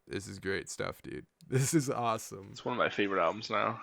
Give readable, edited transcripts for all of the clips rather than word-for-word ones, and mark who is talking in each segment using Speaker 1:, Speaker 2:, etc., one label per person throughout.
Speaker 1: This is great stuff, dude. This is awesome.
Speaker 2: It's one of my favorite albums now.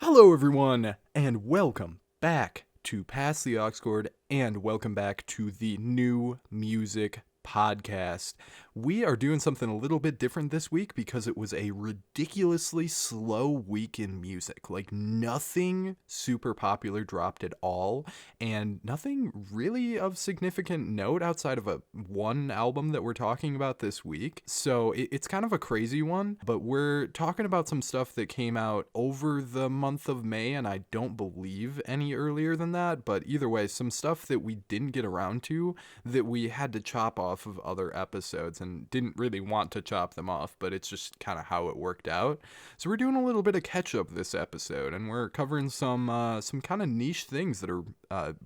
Speaker 1: Hello, everyone, and welcome back to Pass the Aux Cord, and welcome back to the New Music Podcast. We are doing something a little bit different this week because it was a ridiculously slow week in music. Like, nothing super popular dropped at all, and nothing really of significant note outside of one album that we're talking about this week. So it's kind of a crazy one, but we're talking about some stuff that came out over the month of May, and I don't believe any earlier than that, but either way, some stuff that we didn't get around to that we had to chop off of other episodes and didn't really want to chop them off, but it's just kind of how it worked out. So we're doing a little bit of catch up this episode, and we're covering some kind of niche things that are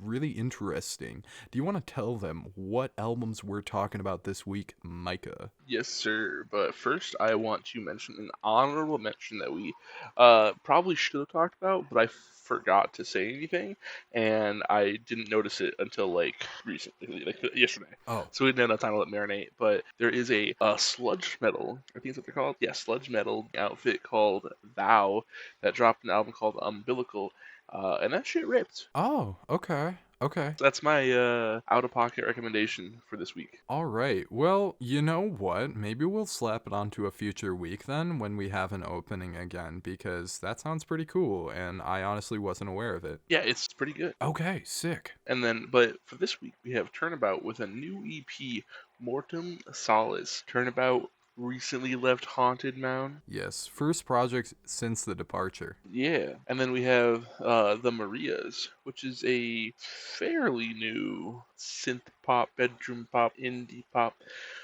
Speaker 1: really interesting. Do you want to tell them what albums we're talking about this week, Micah?
Speaker 2: Yes, sir. But first, I want to mention an honorable mention that we probably should have talked about, but I forgot to say anything, and I didn't notice it until like recently, like yesterday.
Speaker 1: Oh.
Speaker 2: So we didn't have enough time to let it marinate. But there is a sludge metal, I think that's what they're called. Yeah, sludge metal outfit called Thou that dropped an album called Umbilical, and that shit ripped.
Speaker 1: Oh, okay. Okay.
Speaker 2: That's my out-of-pocket recommendation for this week.
Speaker 1: All right. Well, you know what? Maybe we'll slap it onto a future week then when we have an opening again, because that sounds pretty cool, and I honestly wasn't aware of it.
Speaker 2: Yeah, it's pretty good.
Speaker 1: Okay, sick.
Speaker 2: And then, but for this week, we have Turnabout with a new EP, Mortem, Solis. Turnabout recently left Haunted Mound.
Speaker 1: Yes, first project since the departure.
Speaker 2: Yeah. And then we have The Marias, which is a fairly new synth pop, bedroom pop, indie pop,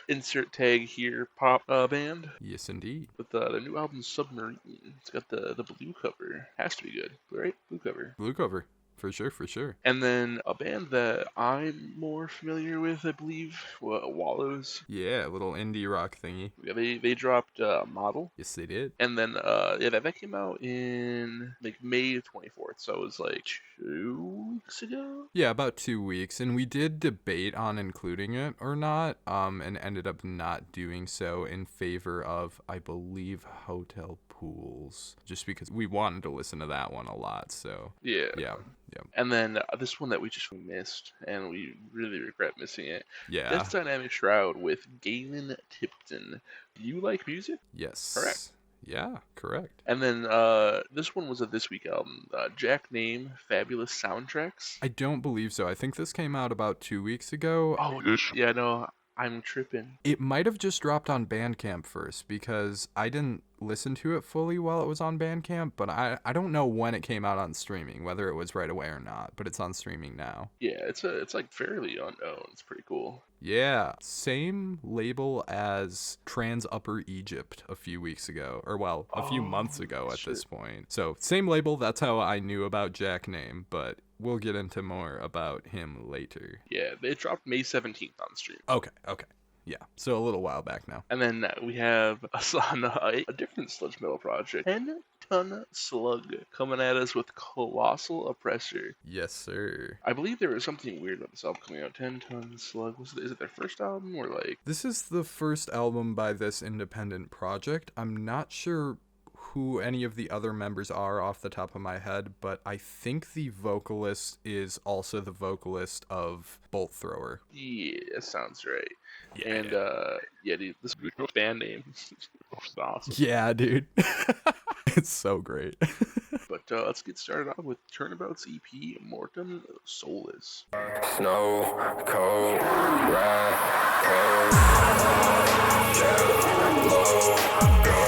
Speaker 2: insert tag here, pop band.
Speaker 1: Yes, indeed.
Speaker 2: With their new album, Submarine. It's got the blue cover. Has to be good, right? Blue cover.
Speaker 1: Blue cover. For sure, for sure.
Speaker 2: And then a band that I'm more familiar with, I believe, Wallows.
Speaker 1: Yeah, a little indie rock thingy.
Speaker 2: Yeah, they dropped Model.
Speaker 1: Yes, they did.
Speaker 2: And then, that came out in, like, May 24th, so it was, like, 2 weeks ago?
Speaker 1: Yeah, about 2 weeks, and we did debate on including it or not, and ended up not doing so in favor of, I believe, Hotel Pools, just because we wanted to listen to that one a lot, so.
Speaker 2: Yeah.
Speaker 1: Yeah.
Speaker 2: And then this one that we just missed, and we really regret missing it.
Speaker 1: Yeah.
Speaker 2: That's Dynamic Shroud with Galen Tipton. Do you like music?
Speaker 1: Yes.
Speaker 2: Correct.
Speaker 1: Yeah, correct.
Speaker 2: And then this one was a This Week album. Jack Name, Fabulous Soundtracks.
Speaker 1: I don't believe so. I think this came out about 2 weeks ago.
Speaker 2: Oh, yeah, no, I'm tripping.
Speaker 1: It might have just dropped on Bandcamp first, because I didn't listen to it fully while it was on Bandcamp, but I don't know when it came out on streaming, whether it was right away or not, but it's on streaming now.
Speaker 2: Yeah, it's like fairly unknown. It's pretty cool.
Speaker 1: Yeah, same label as Trans Upper Egypt a few weeks ago, or well, a few months ago at this point. So same label, that's how I knew about Jack Name, but we'll get into more about him later.
Speaker 2: Yeah, they dropped May 17th on stream.
Speaker 1: Okay. Yeah, so a little while back now.
Speaker 2: And then we have a different sludge metal project, 10-Ton Slug, coming at us with Colossal Oppressor.
Speaker 1: Yes, sir.
Speaker 2: I believe there was something weird about this album coming out. 10-Ton Slug. Is it their first album or like?
Speaker 1: This is the first album by this independent project. I'm not sure who any of the other members are off the top of my head, but I think the vocalist is also the vocalist of Bolt Thrower.
Speaker 2: Yeah, that sounds right.
Speaker 1: Yeah.
Speaker 2: And dude, this band name is awesome.
Speaker 1: Yeah, dude. It's so great.
Speaker 2: But let's get started off with Turnabout's EP, Mortem, Solis.
Speaker 3: Snow, cold, ride, cold, down, low, go.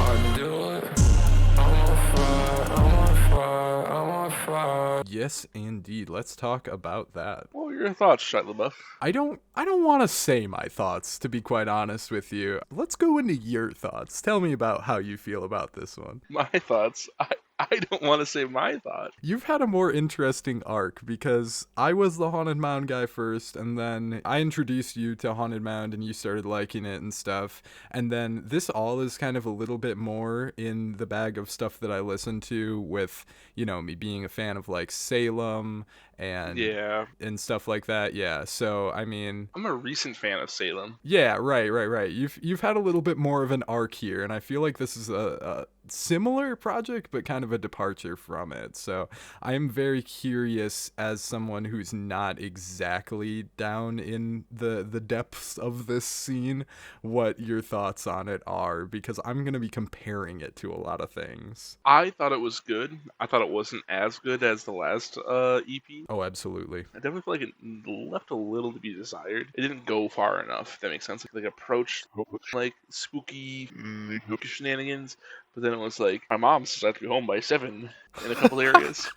Speaker 3: I do it. I'm on fire.
Speaker 1: Yes, indeed. Let's talk about that.
Speaker 2: What are your thoughts, Shia LaBeouf?
Speaker 1: I don't want to say my thoughts, to be quite honest with you. Let's go into your thoughts. Tell me about how you feel about this one.
Speaker 2: My thoughts. I don't want to say my thought.
Speaker 1: You've had a more interesting arc because I was the Haunted Mound guy first, and then I introduced you to Haunted Mound and you started liking it and stuff. And then this all is kind of a little bit more in the bag of stuff that I listen to with, me being a fan of like Salem and
Speaker 2: Yeah.
Speaker 1: and stuff like that. Yeah. So, I mean,
Speaker 2: I'm a recent fan of Salem.
Speaker 1: yeah, right. You've had a little bit more of an arc here, and I feel like this is a similar project, but kind of a departure from it. So I am very curious, as someone who's not exactly down in the depths of this scene, what your thoughts on it are, because I'm gonna be comparing it to a lot of things.
Speaker 2: I thought it was good. I thought it wasn't as good as the last EP.
Speaker 1: Oh, absolutely.
Speaker 2: I definitely feel like it left a little to be desired. It didn't go far enough, if that makes sense. Like approached like spooky shenanigans, but then it was like, my mom says I have to be home by 7 in a couple areas.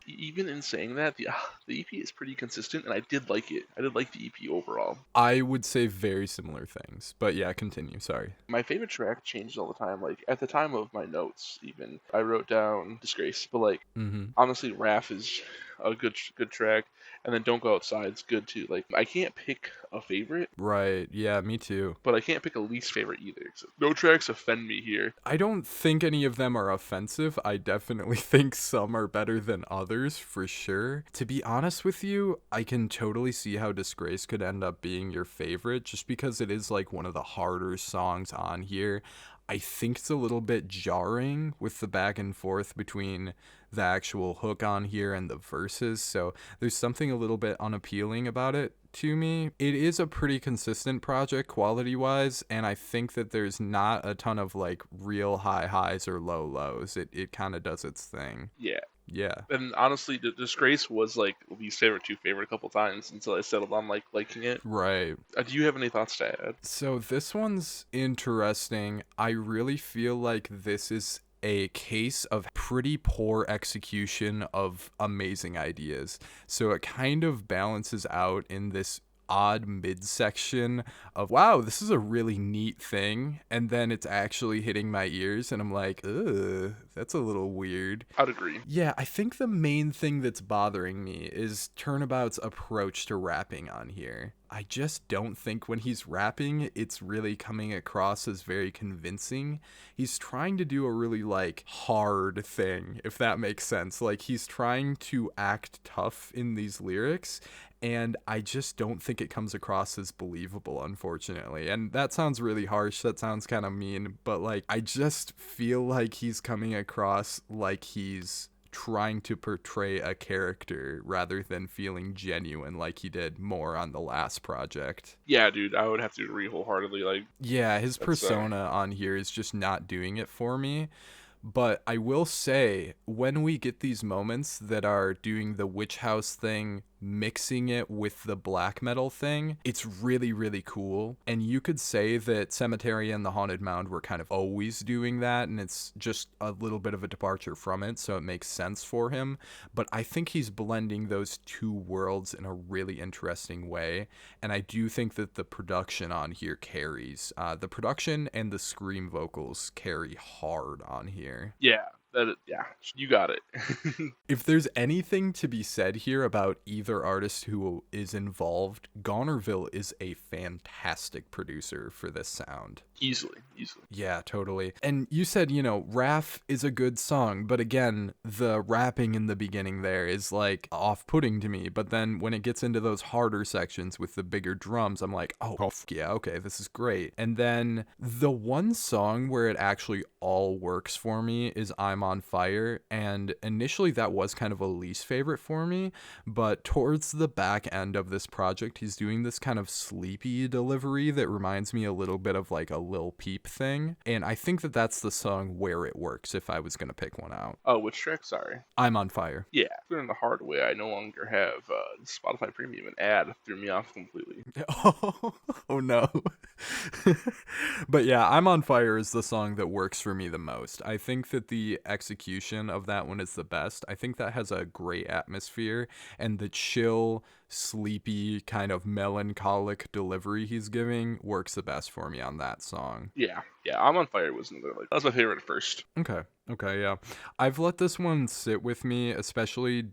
Speaker 2: Even in saying that, the EP is pretty consistent, and I did like it. I did like the EP overall.
Speaker 1: I would say very similar things, but yeah, continue. Sorry.
Speaker 2: My favorite track changes all the time. Like, at the time of my notes, even, I wrote down Disgrace. But, like, honestly, Wrath is a good track. And then Don't Go Outside's good, too. Like, I can't pick a favorite.
Speaker 1: Right. Yeah, me too.
Speaker 2: But I can't pick a least favorite either. So no tracks offend me here.
Speaker 1: I don't think any of them are offensive. I definitely think some are better than others, for sure. To be honest with you, I can totally see how Disgrace could end up being your favorite, just because it is like one of the harder songs on here. I think it's a little bit jarring with the back and forth between the actual hook on here and the verses, so there's something a little bit unappealing about it to me. It is a pretty consistent project quality-wise, and I think that there's not a ton of like real high highs or low lows. It kind of does its thing. Yeah.
Speaker 2: And honestly, the Disgrace was like least favorite to favorite a couple times until I settled on like liking it.
Speaker 1: Right.
Speaker 2: Do you have any thoughts to add?
Speaker 1: So this one's interesting. I really feel like this is a case of pretty poor execution of amazing ideas. So it kind of balances out in this odd midsection of, wow, this is a really neat thing, and then it's actually hitting my ears and I'm like, ugh, that's a little weird.
Speaker 2: I'd agree.
Speaker 1: Yeah, I think the main thing that's bothering me is Turnabout's approach to rapping on here. I just don't think when he's rapping, it's really coming across as very convincing. He's trying to do a really, like, hard thing, if that makes sense. Like, he's trying to act tough in these lyrics, and I just don't think it comes across as believable, unfortunately. And that sounds really harsh, that sounds kind of mean, but, like, I just feel like he's coming across like he's trying to portray a character rather than feeling genuine like he did more on the last project.
Speaker 2: Yeah, dude, I would have to agree wholeheartedly. Like,
Speaker 1: yeah, his persona on here is just not doing it for me. But I will say, when we get these moments that are doing the witch house thing, mixing it with the black metal thing, it's really, really cool. And you could say that Cemetery and the Haunted Mound were kind of always doing that, and it's just a little bit of a departure from it, so it makes sense for him. But I think he's blending those two worlds in a really interesting way, and I do think that the production on here carries. The production and the scream vocals carry hard on here.
Speaker 2: Yeah, you got it.
Speaker 1: If there's anything to be said here about either artist who is involved, Gonerville is a fantastic producer for this sound.
Speaker 2: Easily.
Speaker 1: Yeah, totally. And you said, Wrath is a good song, but again, the rapping in the beginning there is like off-putting to me, but then when it gets into those harder sections with the bigger drums, I'm like, oh yeah, okay, this is great. And then the one song where it actually all works for me is I'm on Fire, and initially that was kind of a least favorite for me, but towards the back end of this project, he's doing this kind of sleepy delivery that reminds me a little bit of like a Lil Peep thing, and I think that that's the song where it works if I was gonna pick one out.
Speaker 2: Oh, which track? Sorry.
Speaker 1: I'm on Fire.
Speaker 2: Yeah, learning the hard way. I no longer have Spotify Premium. An ad threw me off completely.
Speaker 1: Oh no. But yeah, I'm on Fire is the song that works for me the most. I think that the execution of that one is the best. I think that has a great atmosphere, and the chill, sleepy, kind of melancholic delivery he's giving works the best for me on that song.
Speaker 2: Yeah, I'm on Fire was another, like, that was my favorite at first.
Speaker 1: Okay. Okay, yeah. I've let this one sit with me, especially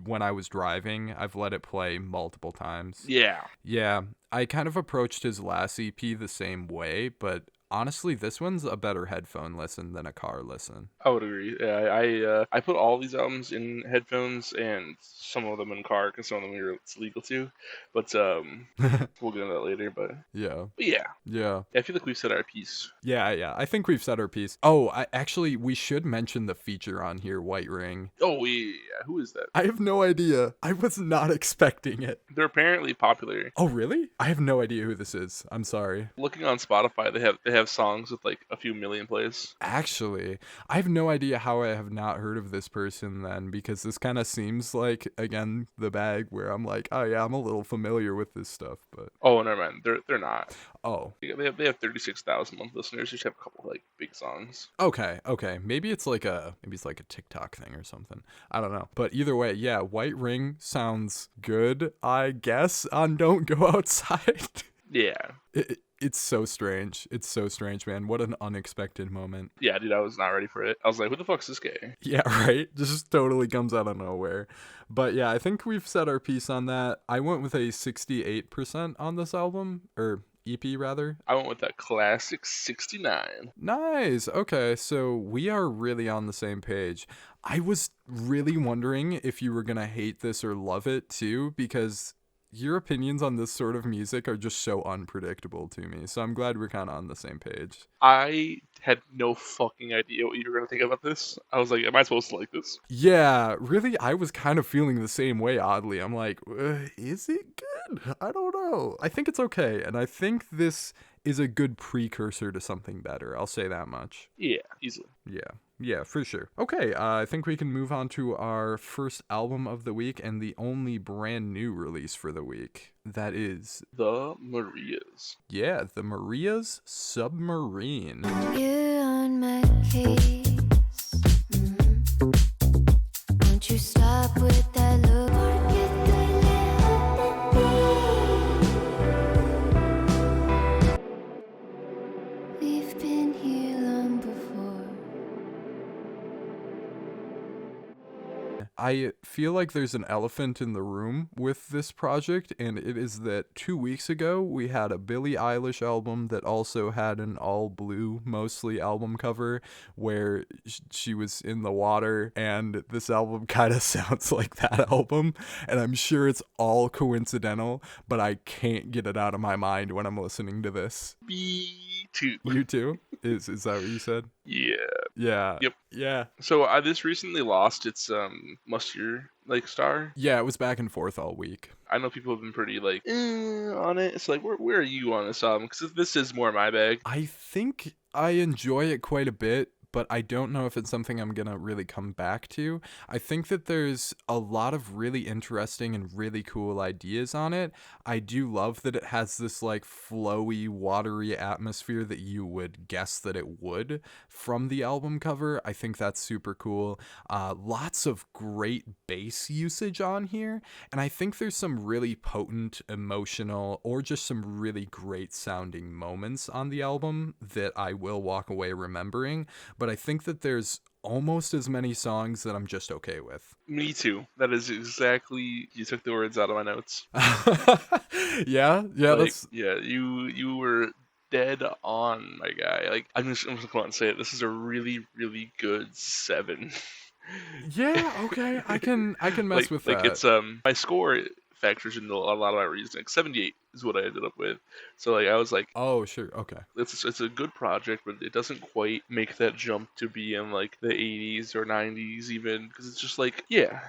Speaker 1: when I was driving. I've let it play multiple times.
Speaker 2: Yeah.
Speaker 1: Yeah, I kind of approached his last EP the same way, but honestly, this one's a better headphone listen than a car listen.
Speaker 2: I would agree. Yeah, I put all these albums in headphones and some of them in car because some of them it's legal to. But we'll get into that later.
Speaker 1: Yeah,
Speaker 2: But yeah,
Speaker 1: yeah.
Speaker 2: I feel like we've said our piece.
Speaker 1: Yeah. I think we've said our piece. Oh, we should mention the feature on here, White Ring.
Speaker 2: Oh yeah, who is that?
Speaker 1: I have no idea. I was not expecting it.
Speaker 2: They're apparently popular.
Speaker 1: Oh, really? I have no idea who this is. I'm sorry.
Speaker 2: Looking on Spotify, they have songs with like a few million plays.
Speaker 1: Actually, I have no idea how I have not heard of this person then, because this kind of seems like, again, the bag where I'm like, oh yeah, I'm a little familiar with this stuff, but
Speaker 2: Oh, never mind. They're not.
Speaker 1: oh,
Speaker 2: They have 36,000 month listeners. They just have a couple like big songs.
Speaker 1: okay. Maybe it's like a TikTok thing or something. I don't know. But either way, yeah, White Ring sounds good, I guess, on Don't Go Outside.
Speaker 2: Yeah.
Speaker 1: It's so strange. It's so strange, man. What an unexpected moment.
Speaker 2: Yeah, dude, I was not ready for it. I was like, who the fuck's this guy?
Speaker 1: Yeah, right? Just totally comes out of nowhere. But yeah, I think we've said our piece on that. I went with a 68% on this album, or EP rather.
Speaker 2: I went with that classic 69.
Speaker 1: Nice. Okay, so we are really on the same page. I was really wondering if you were going to hate this or love it too, because your opinions on this sort of music are just so unpredictable to me. So I'm glad we're kind of on the same page.
Speaker 2: I had no fucking idea what you were gonna think about this. I was like, am I supposed to like this?
Speaker 1: Yeah, really, I was kind of feeling the same way, oddly. I'm like, is it good? I don't know. I think it's okay, and I think this is a good precursor to something better. I'll say that much.
Speaker 2: Yeah, easily.
Speaker 1: Yeah, for sure. Okay, I think we can move on to our first album of the week and the only brand new release for the week. That is,
Speaker 2: The Marias.
Speaker 1: yeah, the Marias Submarine.
Speaker 4: You're on my case. Won't you stop with that look? We've been here long before.
Speaker 1: I feel like there's an elephant in the room with this project, and it is that 2 weeks ago we had a Billie Eilish album that also had an all blue, mostly album cover where she was in the water, and this album kind of sounds like that album, and I'm sure it's all coincidental, but I can't get it out of my mind when I'm listening to this.
Speaker 2: Me too.
Speaker 1: You too? Is that what you said?
Speaker 2: Yeah.
Speaker 1: Yeah.
Speaker 2: Yep.
Speaker 1: Yeah.
Speaker 2: So this recently lost its mustier like star.
Speaker 1: Yeah, it was back and forth all week.
Speaker 2: I know people have been pretty like on it. It's like where are you on this album? Because this is more my bag.
Speaker 1: I think I enjoy it quite a bit, but I don't know if it's something I'm gonna really come back to. I think that there's a lot of really interesting and really cool ideas on it. I do love that it has this like flowy, watery atmosphere that you would guess that it would from the album cover. I think that's super cool. Lots of great bass usage on here, and I think there's some really potent, emotional, or just some really great sounding moments on the album that I will walk away remembering. But I think that there's almost as many songs that I'm just okay with.
Speaker 2: Me too. That is exactly. You took the words out of my notes.
Speaker 1: yeah,
Speaker 2: Like, yeah. You were dead on, my guy. Like I'm just gonna come out and say it. This is a really really good 7.
Speaker 1: yeah. Okay, I can mess with that.
Speaker 2: Like it's my score factors into a lot of my reasoning. 78 is what I ended up with. So like I was like,
Speaker 1: oh sure, okay.
Speaker 2: it's a good project, but it doesn't quite make that jump to be in like the 80s or 90s even, because it's just like, yeah,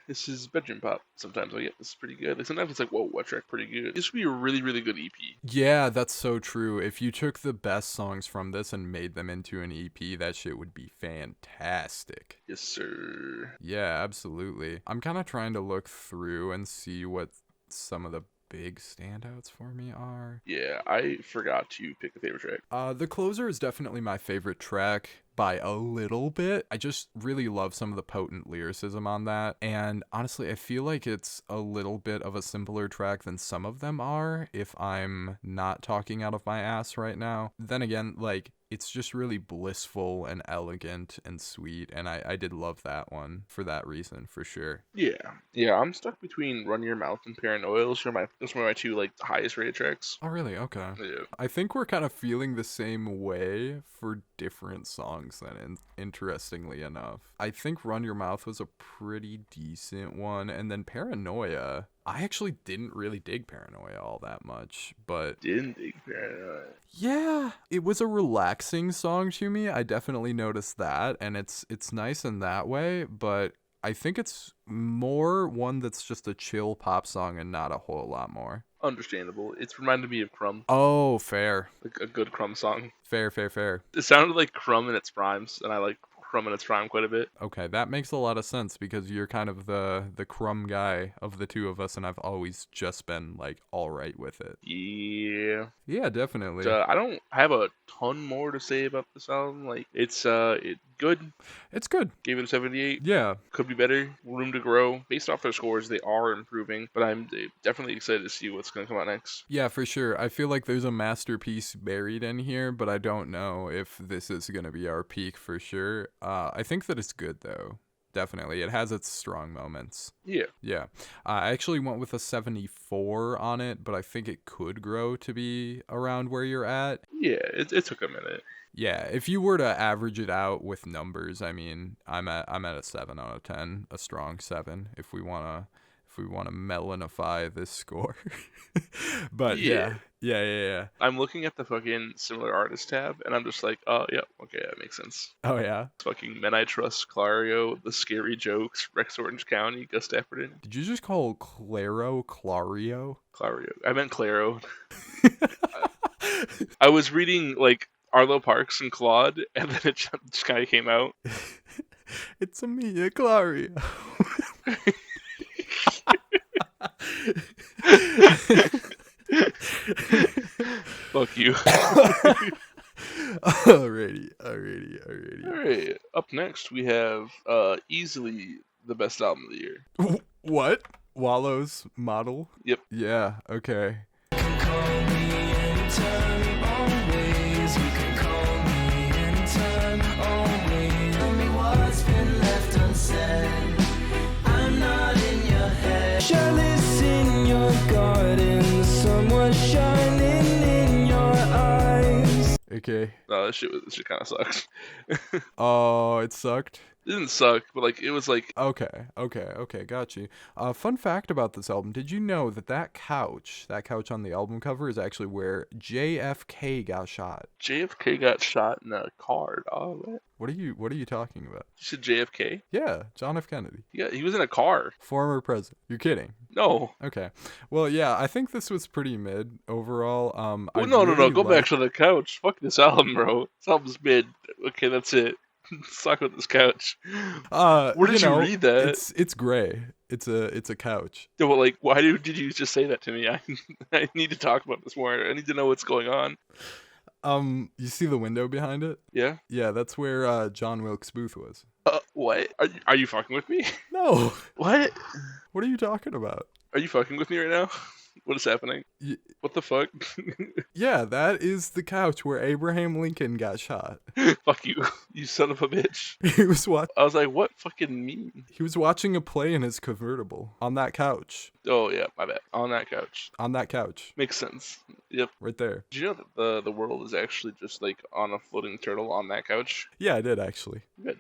Speaker 2: this is bedroom pop. Sometimes like, yeah, this is pretty good. Like, sometimes it's like, whoa, what track pretty good. This would be a really really good EP.
Speaker 1: Yeah, that's so true. If you took the best songs from this and made them into an EP, that shit would be fantastic.
Speaker 2: Yes sir.
Speaker 1: Yeah, absolutely. I'm kind of trying to look through and see what some of the big standouts for me are.
Speaker 2: Yeah, I forgot to pick a favorite track.
Speaker 1: The Closer is definitely my favorite track by a little bit. I just really love some of the potent lyricism on that, and honestly I feel like it's a little bit of a simpler track than some of them are, if I'm not talking out of my ass right now. Then again, like, it's just really blissful and elegant and sweet, and I did love that one for that reason, for sure.
Speaker 2: Yeah, I'm stuck between Run Your Mouth and Paranoia. Those are my two like highest rated tracks.
Speaker 1: Oh, really? Okay.
Speaker 2: Yeah.
Speaker 1: I think we're kind of feeling the same way for different songs then, interestingly enough. I think Run Your Mouth was a pretty decent one, and then Paranoia, I actually didn't really dig Paranoia all that much, but
Speaker 2: Didn't dig Paranoia.
Speaker 1: yeah, it was a relaxing song to me. I definitely noticed that, and it's nice in that way, but I think it's more one that's just a chill pop song and not a whole lot more.
Speaker 2: Understandable. It's reminded me of Crumb,
Speaker 1: Oh, fair.
Speaker 2: like a good Crumb song.
Speaker 1: Fair.
Speaker 2: It sounded like Crumb in its primes, and I like Crumb in its prime quite a bit.
Speaker 1: Okay, that makes a lot of sense because you're kind of the crumb guy of the two of us, and I've always just been like all right with it.
Speaker 2: Yeah.
Speaker 1: Yeah, definitely.
Speaker 2: I don't have a ton more to say about this album. Like it's good.
Speaker 1: It's good.
Speaker 2: Gave it a 78.
Speaker 1: Yeah.
Speaker 2: Could be better. Room to grow. Based off their scores, they are improving. But I'm definitely excited to see what's gonna come out next.
Speaker 1: Yeah, for sure. I feel like there's a masterpiece buried in here, but I don't know if this is gonna be our peak for sure. I think that it's good though. Definitely. It has its strong moments.
Speaker 2: Yeah.
Speaker 1: Yeah. I actually went with a 74 on it, but I think it could grow to be around where you're at.
Speaker 2: Yeah. It took a minute.
Speaker 1: Yeah, if you were to average it out with numbers, I mean, I'm at a 7 out of 10, a strong 7 if we want to melanify this score. But yeah.
Speaker 2: I'm looking at the fucking similar artist tab, and I'm just like, oh yeah, okay, that makes sense.
Speaker 1: Oh yeah.
Speaker 2: Fucking Men I Trust, Clario, The Scary Jokes, Rex Orange County, Gus Dapperton.
Speaker 1: Did you just call Clario?
Speaker 2: Clario. I meant Claro. I was reading like Arlo Parks and Claude, and then it just kind of came out.
Speaker 1: It's a Mia Clario.
Speaker 2: Fuck you.
Speaker 1: Alrighty.
Speaker 2: Alright, up next we have easily the best album of the year.
Speaker 1: What? Wallows model?
Speaker 2: Yep.
Speaker 1: Yeah, okay.
Speaker 5: Chalice in your garden, somewhat shining in your eyes.
Speaker 1: Okay.
Speaker 2: No, this shit kind of sucks.
Speaker 1: Oh, it sucked.
Speaker 2: It didn't suck, but like it was like
Speaker 1: Okay, got you. Fun fact about this album: did you know that couch on the album cover is actually where JFK got shot?
Speaker 2: JFK got shot in a car. Oh,
Speaker 1: What are you talking about?
Speaker 2: you said JFK?
Speaker 1: Yeah, John F. Kennedy,
Speaker 2: Yeah, he was in a car.
Speaker 1: former president. You're kidding?
Speaker 2: No.
Speaker 1: Okay. Well, yeah, I think this was pretty mid overall. I
Speaker 2: Well, no.
Speaker 1: really
Speaker 2: Go back
Speaker 1: liked-
Speaker 2: to the couch. Fuck this album, bro. This album's mid. Okay, that's it. Suck with this couch. Where did you read that?
Speaker 1: It's gray. It's a couch.
Speaker 2: Yeah, well, like, why did you just say that to me? I need to talk about this more. I need to know what's going on.
Speaker 1: You see the window behind it?
Speaker 2: Yeah.
Speaker 1: Yeah, that's where John Wilkes Booth was.
Speaker 2: What? Are you fucking with me?
Speaker 1: No.
Speaker 2: What?
Speaker 1: What are you talking about?
Speaker 2: Are you fucking with me right now? What is happening? What the fuck?
Speaker 1: Yeah, that is the couch where Abraham Lincoln got shot.
Speaker 2: Fuck you, you son of a bitch.
Speaker 1: He was
Speaker 2: I was like, what fucking mean?
Speaker 1: He was watching a play in his convertible on that couch.
Speaker 2: Oh yeah, my bad. On that couch.
Speaker 1: On that couch,
Speaker 2: Makes sense. Yep.
Speaker 1: right there.
Speaker 2: Did you know that the world is actually just like on a floating turtle on that couch?
Speaker 1: Yeah, I did actually.
Speaker 2: Good.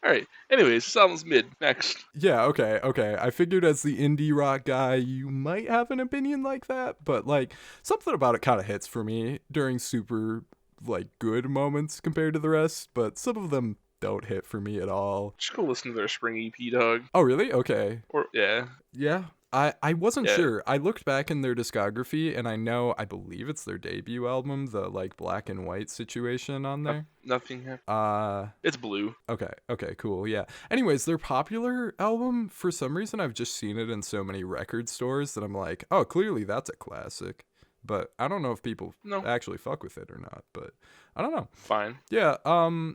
Speaker 2: Alright. Anyways, this album's mid. Next.
Speaker 1: Yeah, okay. I figured as the indie rock guy, you might have an opinion like that, but like something about it kind of hits for me during super like good moments compared to the rest, but some of them don't hit for me at all.
Speaker 2: Just go listen to their spring EP, dog.
Speaker 1: Oh, really? Okay.
Speaker 2: Or yeah.
Speaker 1: Yeah. I wasn't
Speaker 2: Yeah.
Speaker 1: sure. I looked back in their discography and I believe it's their debut album, the like black and white situation on there.
Speaker 2: Nothing happened. It's blue.
Speaker 1: Okay, cool. Yeah. Anyways, their popular album, for some reason I've just seen it in so many record stores that I'm like, oh, clearly that's a classic. But I don't know if people actually fuck with it or not, but I don't know.
Speaker 2: Fine.
Speaker 1: Yeah,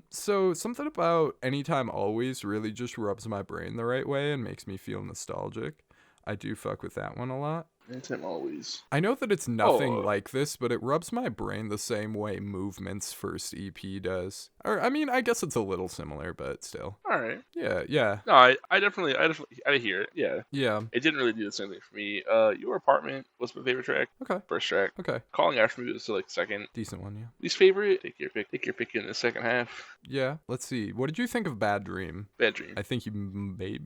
Speaker 1: so something about Anytime Always really just rubs my brain the right way and makes me feel nostalgic. I do fuck with that one a lot.
Speaker 2: Anytime, always.
Speaker 1: I know that it's nothing
Speaker 2: Oh.
Speaker 1: like this, but it rubs my brain the same way Movement's first EP does. Or, I mean, I guess it's a little similar, but still.
Speaker 2: All right.
Speaker 1: Yeah.
Speaker 2: No, I definitely I hear it. Yeah.
Speaker 1: Yeah.
Speaker 2: It didn't really do the same thing for me. Your Apartment was my favorite track.
Speaker 1: Okay.
Speaker 2: First track.
Speaker 1: Okay.
Speaker 2: Calling After Me was still like second.
Speaker 1: Decent one, yeah.
Speaker 2: Least favorite. Take your pick. Take your pick in the second half.
Speaker 1: Yeah. Let's see. What did you think of Bad Dream?
Speaker 2: Bad Dream.
Speaker 1: I think you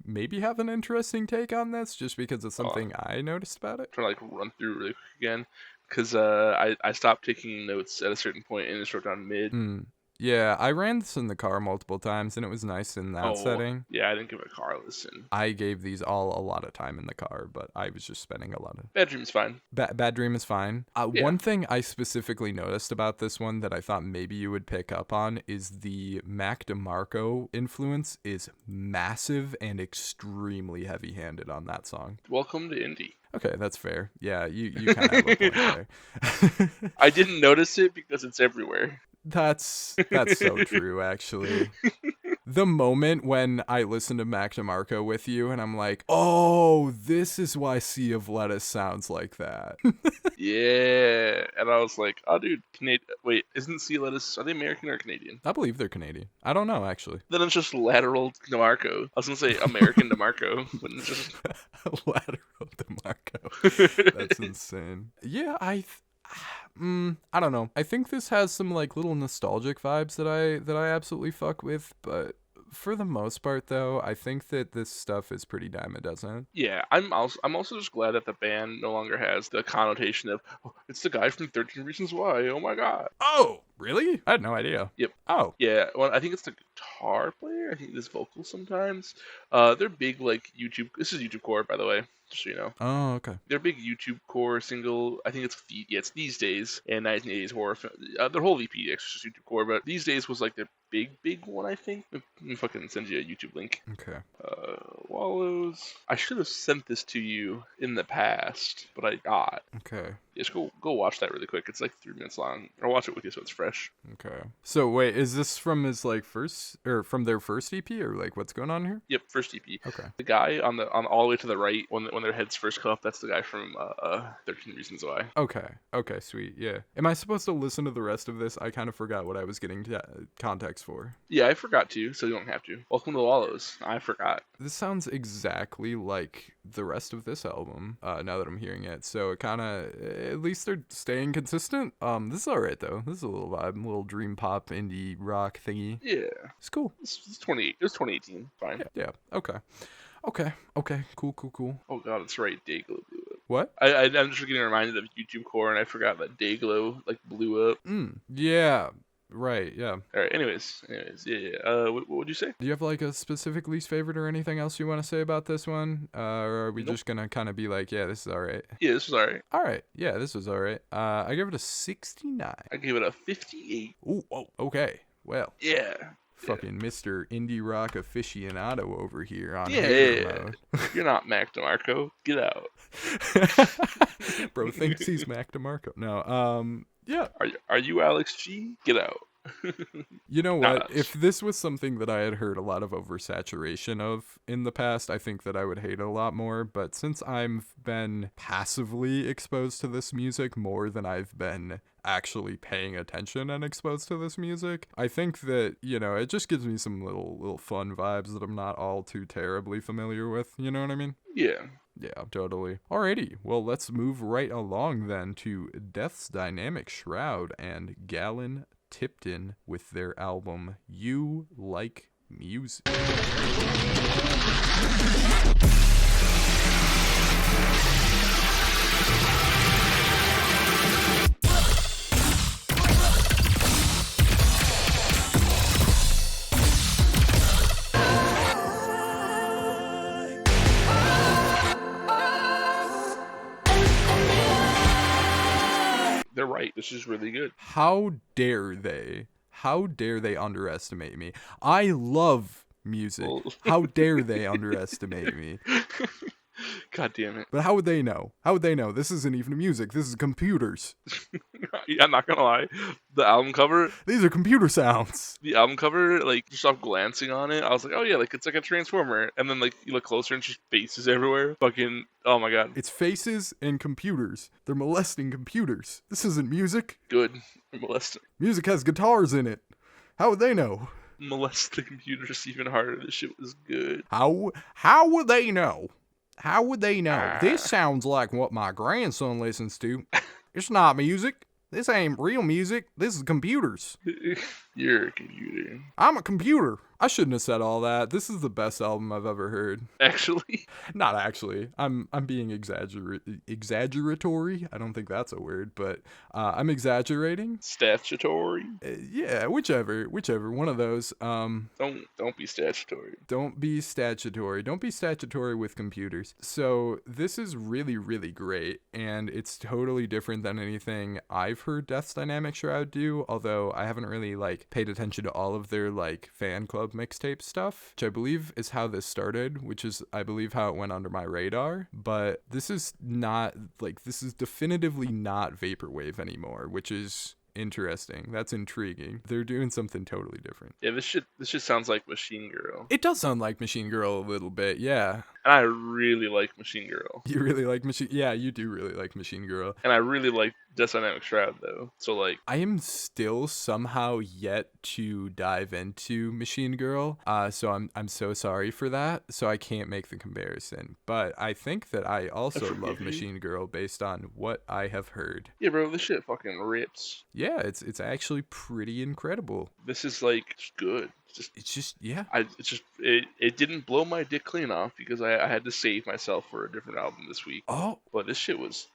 Speaker 1: maybe have an interesting take on this, just because it's something I noticed about it.
Speaker 2: Trying to like run through really quick again, because I stopped taking notes at a certain point and just wrote down mid.
Speaker 1: Yeah, I ran this in the car multiple times, and it was nice in that setting.
Speaker 2: Yeah, I didn't give it a car listen.
Speaker 1: I gave these all a lot of time in the car, but I was just spending a lot of...
Speaker 2: Bad Dream's fine.
Speaker 1: Bad Dream is fine.
Speaker 2: Yeah.
Speaker 1: One thing I specifically noticed about this one that I thought maybe you would pick up on is the Mac DeMarco influence is massive and extremely heavy-handed on that song.
Speaker 2: Welcome to Indie.
Speaker 1: Okay, that's fair. Yeah, you kind of have a point there.
Speaker 2: I didn't notice it because it's everywhere.
Speaker 1: That's so true, actually. The moment when I listen to Mac DeMarco with you and I'm like, oh, this is why Sea of Lettuce sounds like that.
Speaker 2: Yeah, and I was like, oh, dude, wait, isn't Sea Lettuce, are they American or Canadian?
Speaker 1: I believe they're Canadian. I don't know, actually.
Speaker 2: Then it's just lateral DeMarco. I was gonna say American DeMarco, but it's just
Speaker 1: Lateral DeMarco. That's insane. Yeah, I don't know. I think this has some like little nostalgic vibes that I absolutely fuck with, but for the most part though, I think that this stuff is pretty dime a dozen.
Speaker 2: Yeah, I'm also just glad that the band no longer has the connotation of, oh, it's the guy from 13 Reasons Why. Oh my god.
Speaker 1: Oh, really? I had no idea.
Speaker 2: Yep.
Speaker 1: Oh.
Speaker 2: Yeah, well, I think it's the guitar player. I think there's vocals sometimes. They're big like YouTube. This is YouTube core, by the way, just so you know.
Speaker 1: Oh, okay.
Speaker 2: They're big YouTube core single. I think it's These Days and 1980s horror film. Their whole EP is just YouTube core, but These Days was like their big one, I think. Let me fucking send you a YouTube link.
Speaker 1: Okay.
Speaker 2: Wallows. I should have sent this to you in the past, but I got.
Speaker 1: Okay.
Speaker 2: Just go watch that really quick. It's like 3 minutes long. Or watch it with you so it's fresh.
Speaker 1: Okay. So wait, is this from his like first or from their first EP or like what's going on here?
Speaker 2: Yep, first EP.
Speaker 1: Okay.
Speaker 2: The guy on all the way to the right when their heads first come up, that's the guy from 13 Reasons Why.
Speaker 1: Okay. Okay, sweet. Yeah. Am I supposed to listen to the rest of this? I kind of forgot what I was getting context for.
Speaker 2: Yeah, I forgot to, so you don't have to. Welcome to Wallows. I forgot.
Speaker 1: This sounds exactly like the rest of this album, now that I'm hearing it. So it kind of, at least they're staying consistent. This is alright though. This is a little vibe, a little dream pop indie rock thingy.
Speaker 2: Yeah.
Speaker 1: It's cool.
Speaker 2: It's 28. It was 2018. Fine.
Speaker 1: Yeah. Okay. Cool.
Speaker 2: Oh god, that's right. Dayglow blew up.
Speaker 1: What?
Speaker 2: I'm just getting reminded of YouTube core, and I forgot that Dayglow like blew up.
Speaker 1: Yeah. Right, yeah.
Speaker 2: All right. Anyways, yeah. What would you say?
Speaker 1: Do you have like a specific least favorite or anything else you want to say about this one? Or are we just gonna kind of be like, yeah, this is alright?
Speaker 2: Yeah, this was alright.
Speaker 1: Alright, yeah, this was alright. I give it a 69.
Speaker 2: I gave it a 58.
Speaker 1: Ooh, oh, okay. Well,
Speaker 2: Yeah.
Speaker 1: fucking Mr. Indie Rock aficionado over here on
Speaker 2: Yeah.
Speaker 1: hater mode.
Speaker 2: You're not Mac DeMarco. Get out.
Speaker 1: Bro thinks he's Mac DeMarco. No, yeah.
Speaker 2: Are you Alex G? Get out.
Speaker 1: You know what?
Speaker 2: Nah.
Speaker 1: If this was something that I had heard a lot of oversaturation of in the past, I think that I would hate it a lot more. But since I've been passively exposed to this music more than I've been actually paying attention and exposed to this music, I think that, you know, it just gives me some little fun vibes that I'm not all too terribly familiar with. You know what I mean?
Speaker 2: Yeah.
Speaker 1: Yeah, totally. Alrighty, well, let's move right along then to Death's Dynamic Shroud and Galen Tipton with their album You Like Music.
Speaker 2: They're right. This is really good.
Speaker 1: How dare they? How dare they underestimate me? I love music.
Speaker 2: Well-
Speaker 1: How dare they underestimate me?
Speaker 2: God damn it.
Speaker 1: But how would they know? How would they know? This isn't even music. This is computers.
Speaker 2: Yeah, I'm not gonna lie. The album cover,
Speaker 1: These are computer sounds.
Speaker 2: like, just off glancing on it, I was like, oh yeah, like, it's like a transformer. And then, like, you look closer and just faces everywhere. Fucking, oh my god.
Speaker 1: It's faces and computers. They're molesting computers. This isn't music.
Speaker 2: Good. Molest
Speaker 1: Music has guitars in it. How would they know?
Speaker 2: the computers even harder. This shit was good.
Speaker 1: How would they know? How would they know? This sounds like what my grandson listens to. It's not music. This ain't real music. This is computers.
Speaker 2: You're a computer.
Speaker 1: I'm a computer. I shouldn't have said all that. This is the best album I've ever heard.
Speaker 2: Actually.
Speaker 1: Not actually. I'm being exaggeratory. I don't think that's a word, but I'm exaggerating.
Speaker 2: Statutory.
Speaker 1: Yeah, whichever one of those.
Speaker 2: Don't be statutory.
Speaker 1: Don't be statutory. Don't be statutory with computers. So this is really, really great, and it's totally different than anything I've heard Death's Dynamic Shroud do, although I haven't really, like, paid attention to all of their, like, fan club mixtape stuff, which I believe is how this started, which is, I believe, how it went under my radar. But this is not, like, this is definitively not Vaporwave anymore, which is interesting. That's intriguing. They're doing something totally different.
Speaker 2: Yeah, this shit sounds like Machine Girl.
Speaker 1: It does sound like Machine Girl a little bit, yeah.
Speaker 2: And I really like Machine Girl.
Speaker 1: You really like Machine... Yeah, you do really like Machine Girl.
Speaker 2: And I really like Death's Dynamic Shroud, though. So, like...
Speaker 1: I am still somehow yet to dive into Machine Girl, so I'm so sorry for that, so I can't make the comparison. But I think that I also love Machine Girl based on what I have heard.
Speaker 2: Yeah, bro, this shit fucking rips.
Speaker 1: Yeah, it's actually pretty incredible.
Speaker 2: This is, like, just good.
Speaker 1: Yeah.
Speaker 2: It didn't blow my dick clean off because I had to save myself for a different album this week.
Speaker 1: Oh,
Speaker 2: but this shit was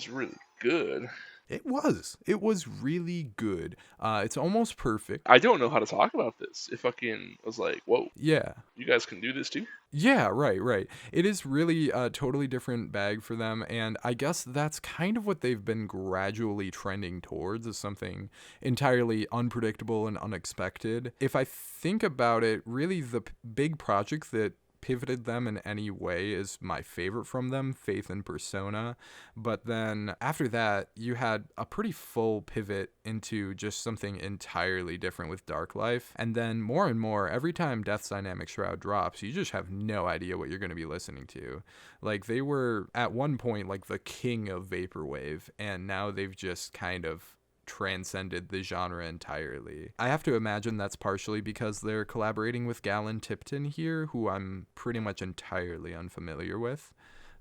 Speaker 2: really good.
Speaker 1: It was really good. It's almost perfect.
Speaker 2: I don't know how to talk about this. It fucking was like, whoa.
Speaker 1: Yeah.
Speaker 2: You guys can do this too?
Speaker 1: Yeah, right. It is really a totally different bag for them, and I guess that's kind of what they've been gradually trending towards, is something entirely unpredictable and unexpected. If I think about it, really the big project that pivoted them in any way is my favorite from them, Faith and Persona. But then after that, you had a pretty full pivot into just something entirely different with Dark Life. And then more and more, every time Death's Dynamic Shroud drops, you just have no idea what you're going to be listening to. Like, they were at one point like the king of Vaporwave, and now they've just kind of transcended the genre entirely. I have to imagine that's partially because they're collaborating with Galen Tipton here, who I'm pretty much entirely unfamiliar with.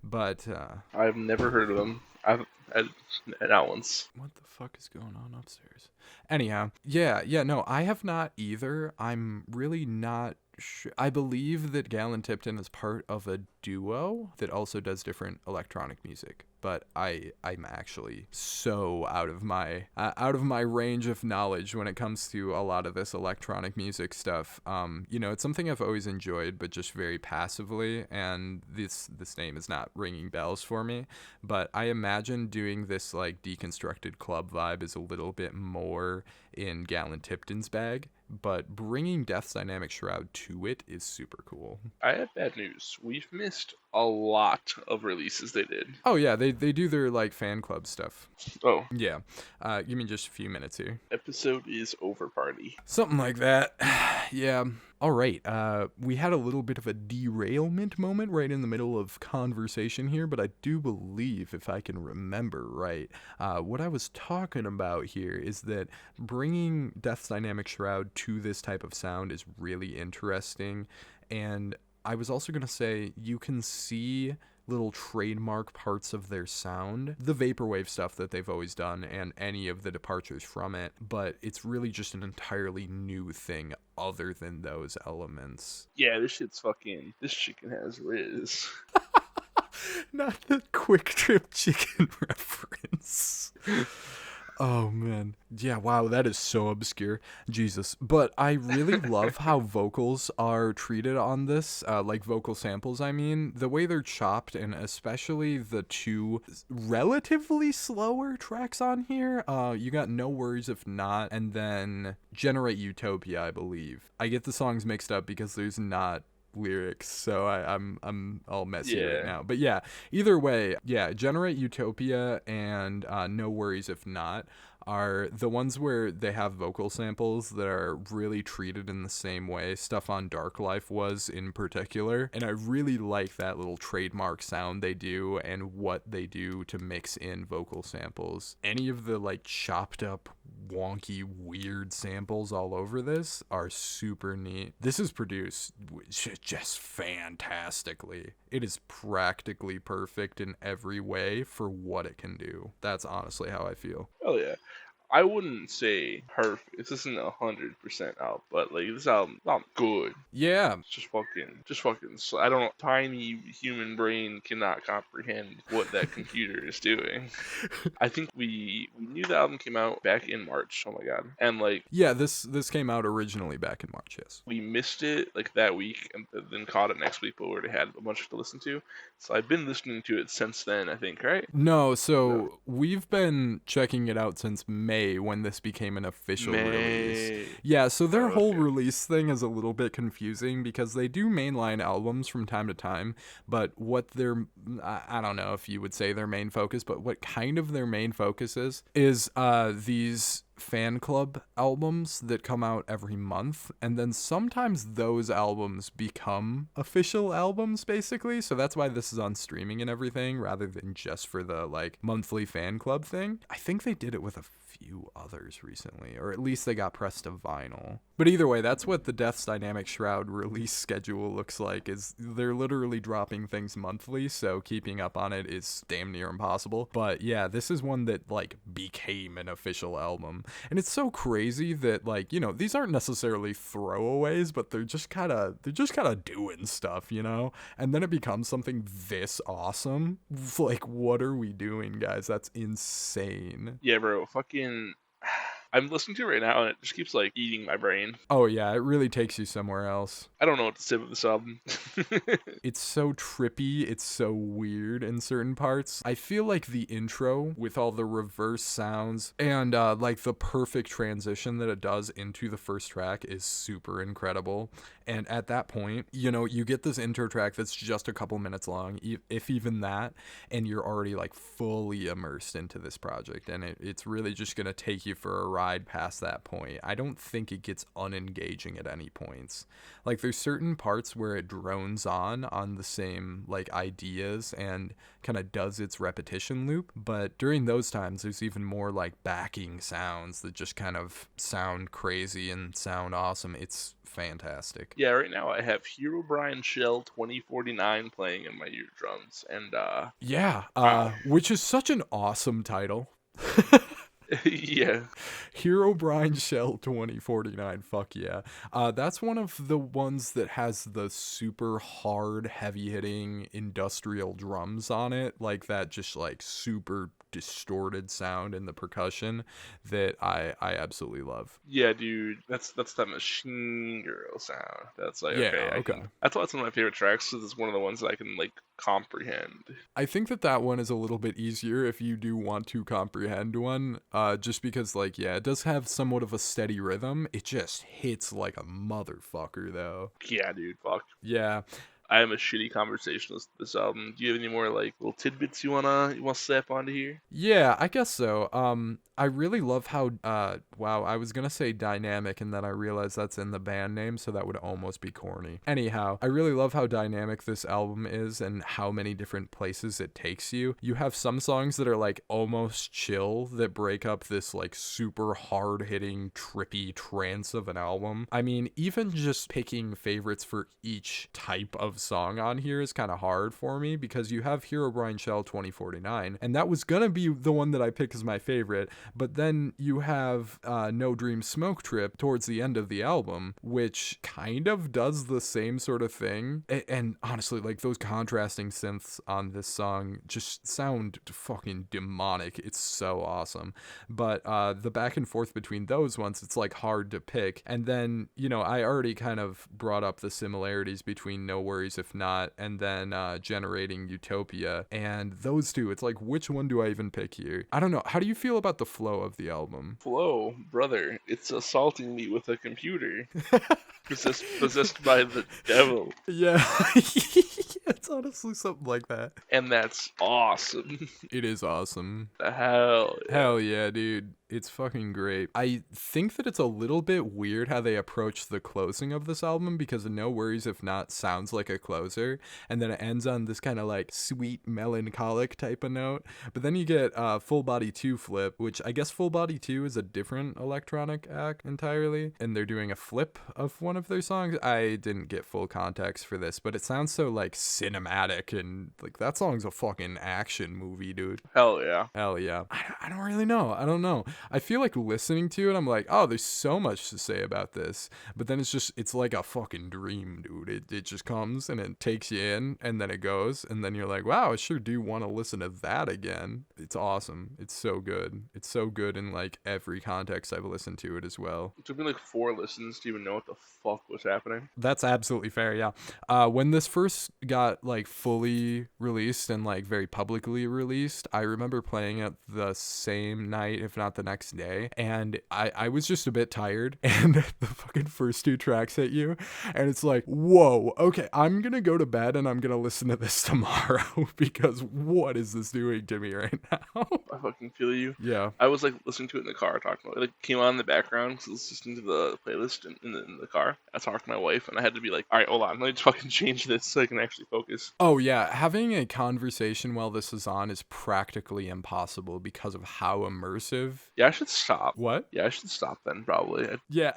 Speaker 1: But
Speaker 2: I've never heard of them. Not once.
Speaker 1: What the fuck is going on upstairs? Anyhow, yeah, no, I have not either. I'm really not sure. I believe that Galen Tipton is part of a duo that also does different electronic music, but I'm actually so out of my range of knowledge when it comes to a lot of this electronic music stuff. It's something I've always enjoyed, but just very passively, and this name is not ringing bells for me. But I imagine doing this like deconstructed club vibe is a little bit more in Galen Tipton's bag, but bringing Death's Dynamic Shroud to it is super cool.
Speaker 2: I have bad news. We've missed a lot of releases they did.
Speaker 1: Oh yeah, they do their like fan club stuff.
Speaker 2: Oh.
Speaker 1: Yeah. Give me just a few minutes here.
Speaker 2: Episode is over, party.
Speaker 1: Something like that. Yeah. All right. We had a little bit of a derailment moment right in the middle of conversation here, but I do believe, if I can remember right, what I was talking about here is that bringing Death's Dynamic Shroud to this type of sound is really interesting. And I was also going to say, you can see little trademark parts of their sound, the vaporwave stuff that they've always done, and any of the departures from it, but it's really just an entirely new thing other than those elements.
Speaker 2: Yeah, this chicken has Riz.
Speaker 1: Not the Quick Trip chicken reference. Oh, man. Yeah, wow, that is so obscure. Jesus. But I really love how vocals are treated on this, like vocal samples, I mean. The way they're chopped, and especially the two relatively slower tracks on here. You got No Worries If Not, and then Generate Utopia, I believe. I get the songs mixed up because there's not lyrics, so I'm all messy right
Speaker 2: Yeah.
Speaker 1: now. But yeah, either way, yeah, Generate Utopia and No Worries If Not are the ones where they have vocal samples that are really treated in the same way Stuff on Dark Life was in particular. And I really like that little trademark sound they do and what they do to mix in vocal samples. Any of the like chopped up, wonky, weird samples all over this are super neat. This is produced just fantastically. It is practically perfect in every way for what it can do. That's honestly how I feel.
Speaker 2: Oh yeah. I wouldn't say perfect. This isn't 100% out, but like this album, good.
Speaker 1: Yeah.
Speaker 2: It's just fucking. I don't. Tiny human brain cannot comprehend what that computer is doing. I think we knew the album came out back in March. Oh my god! And like
Speaker 1: Yeah, this came out originally back in March, yes.
Speaker 2: we missed it like that week, and then caught it next week, but we already had a bunch to listen to. So I've been listening to it since then. I think, right?
Speaker 1: No, so we've been checking it out since May when this became an official release. Yeah, so their whole release thing is a little bit confusing because they do mainline albums from time to time, but what their, I don't know if you would say their main focus, but what kind of their main focus is these fan club albums that come out every month, and then sometimes those albums become official albums basically, so that's why this is on streaming and everything rather than just for the like monthly fan club thing. I think they did it with a few others recently, or at least they got pressed to vinyl. But either way, that's what the Death's Dynamic Shroud release schedule looks like, is they're literally dropping things monthly, so keeping up on it is damn near impossible. But yeah, this is one that like became an official album. And it's so crazy that like, you know, these aren't necessarily throwaways, but they're just kind of doing stuff, you know? And then it becomes something this awesome. Like, what are we doing, guys? That's insane.
Speaker 2: Yeah, bro. Fucking. I'm listening to it right now, and it just keeps like eating my brain.
Speaker 1: Oh yeah, it really takes you somewhere else.
Speaker 2: I don't know what to say about this album.
Speaker 1: It's so trippy, it's so weird in certain parts. I feel like the intro with all the reverse sounds and like the perfect transition that it does into the first track is super incredible. And at that point, you know, you get this intro track that's just a couple minutes long, if even that, and you're already like fully immersed into this project, and it's really just gonna take you for a ride past that point. I don't think it gets unengaging at any points. Like there's certain parts where it drones on the same like ideas and kind of does its repetition loop, but during those times there's even more like backing sounds that just kind of sound crazy and sound awesome. It's fantastic.
Speaker 2: Yeah, right now I have Hero Brian Shell 2049 playing in my eardrums, and
Speaker 1: which is such an awesome title.
Speaker 2: yeah.
Speaker 1: Hero Brian Shell 2049, fuck yeah. That's one of the ones that has the super hard, heavy-hitting industrial drums on it, like that just like super distorted sound in the percussion that I absolutely love.
Speaker 2: Yeah, dude, that's that Machine Girl sound. That's like okay. That's why it's one of my favorite tracks, because it's one of the ones that I can like comprehend.
Speaker 1: I think that one is a little bit easier if you do want to comprehend one, just because like it does have somewhat of a steady rhythm. It just hits like a motherfucker though.
Speaker 2: Yeah, dude, fuck.
Speaker 1: Yeah.
Speaker 2: I am a shitty conversationalist with this album. Do you have any more like little tidbits you wanna slap onto here?
Speaker 1: Yeah, I guess so. I really love how I was gonna say dynamic, and then I realized that's in the band name, so that would almost be corny. Anyhow, I really love how dynamic this album is and how many different places it takes you. You have some songs that are like almost chill that break up this like super hard-hitting, trippy trance of an album. I mean, even just picking favorites for each type of song on here is kind of hard for me, because you have Hero Brian Shell 2049, and that was gonna be the one that I pick as my favorite, but then you have No Dream Smoke Trip towards the end of the album, which kind of does the same sort of thing, and honestly, like those contrasting synths on this song just sound fucking demonic. It's so awesome. But the back and forth between those ones, it's like hard to pick. And then, you know, I already kind of brought up the similarities between No Worries Worries If Not, and then Generating Utopia. And those two, it's like, which one do I even pick here? I don't know. How do you feel about the flow of the album?
Speaker 2: Flow, brother, it's assaulting me with a computer. Possessed by the devil.
Speaker 1: Yeah, it's honestly something like that.
Speaker 2: And that's awesome.
Speaker 1: It is awesome.
Speaker 2: The hell. Yeah.
Speaker 1: Hell yeah, dude. It's fucking great. I think that it's a little bit weird how they approach the closing of this album, because No Worries If Not sounds like a closer, and then it ends on this kind of like sweet melancholic type of note. But then you get Full Body 2 flip, which I guess Full Body 2 is a different electronic act entirely, and they're doing a flip of one of their songs. I didn't get full context for this, but it sounds so like cinematic, and like that song's a fucking action movie, dude.
Speaker 2: Hell yeah.
Speaker 1: Hell yeah. I don't really know. I don't know. I feel like listening to it, I'm like, oh, there's so much to say about this. But then it's like a fucking dream, dude. It just comes and it takes you in, and then it goes, and then you're like, wow, I sure do want to listen to that again. It's awesome. It's so good. It's so good in like every context I've listened to it as well.
Speaker 2: It took me like 4 listens to even know what the fuck was happening.
Speaker 1: That's absolutely fair, yeah. When this first got like fully released and like very publicly released, I remember playing it the same night, if not the next day, and I was just a bit tired, and the fucking first 2 tracks hit you, and it's like, whoa, okay, I'm gonna go to bed and I'm gonna listen to this tomorrow, because what is this doing to me right now?
Speaker 2: I fucking feel you.
Speaker 1: Yeah.
Speaker 2: I was like listening to it in the car, talking about it. Like came on in the background because I was listening to the playlist in the car. I talked to my wife, and I had to be like, all right, hold on, let me just fucking change this so I can actually focus.
Speaker 1: Oh yeah, having a conversation while this is on is practically impossible because of how immersive.
Speaker 2: Yeah, I should stop.
Speaker 1: What?
Speaker 2: Yeah, I should stop then, probably.
Speaker 1: Yeah.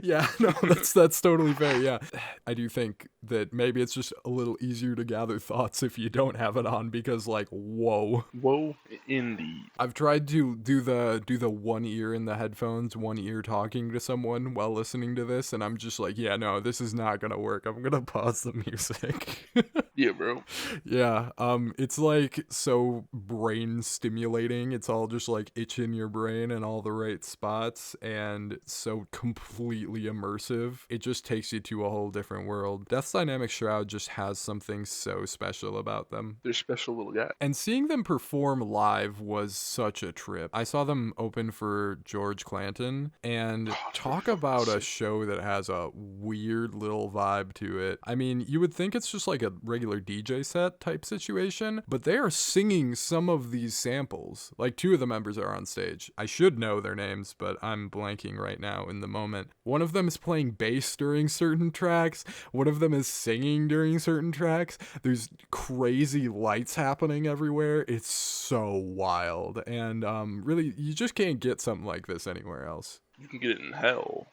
Speaker 1: Yeah, no, that's totally fair, yeah. I do think that maybe it's just a little easier to gather thoughts if you don't have it on, because like, whoa.
Speaker 2: Whoa, indeed.
Speaker 1: I've tried to do the one ear in the headphones, one ear talking to someone while listening to this, and I'm just like, yeah, no, this is not gonna work. I'm gonna pause the music.
Speaker 2: Yeah, bro.
Speaker 1: Yeah, it's like so brain stimulating. It's all just like itching your brain in all the right spots, and so completely immersive. It just takes you to a whole different world. Death's Dynamic Shroud just has something so special about them.
Speaker 2: They're special little guys.
Speaker 1: And seeing them perform live was such a trip. I saw them open for George Clanton, and talk about a show that has a weird little vibe to it. I mean, you would think it's just like a regular DJ set type situation, but they are singing some of these samples. Like 2 of the members are on stage. I should know their names, but I'm blanking right now in the moment. One of them is playing bass during certain tracks. One of them is singing during certain tracks. There's crazy lights happening everywhere. It's so wild. And really, you just can't get something like this anywhere else.
Speaker 2: You can get it in hell.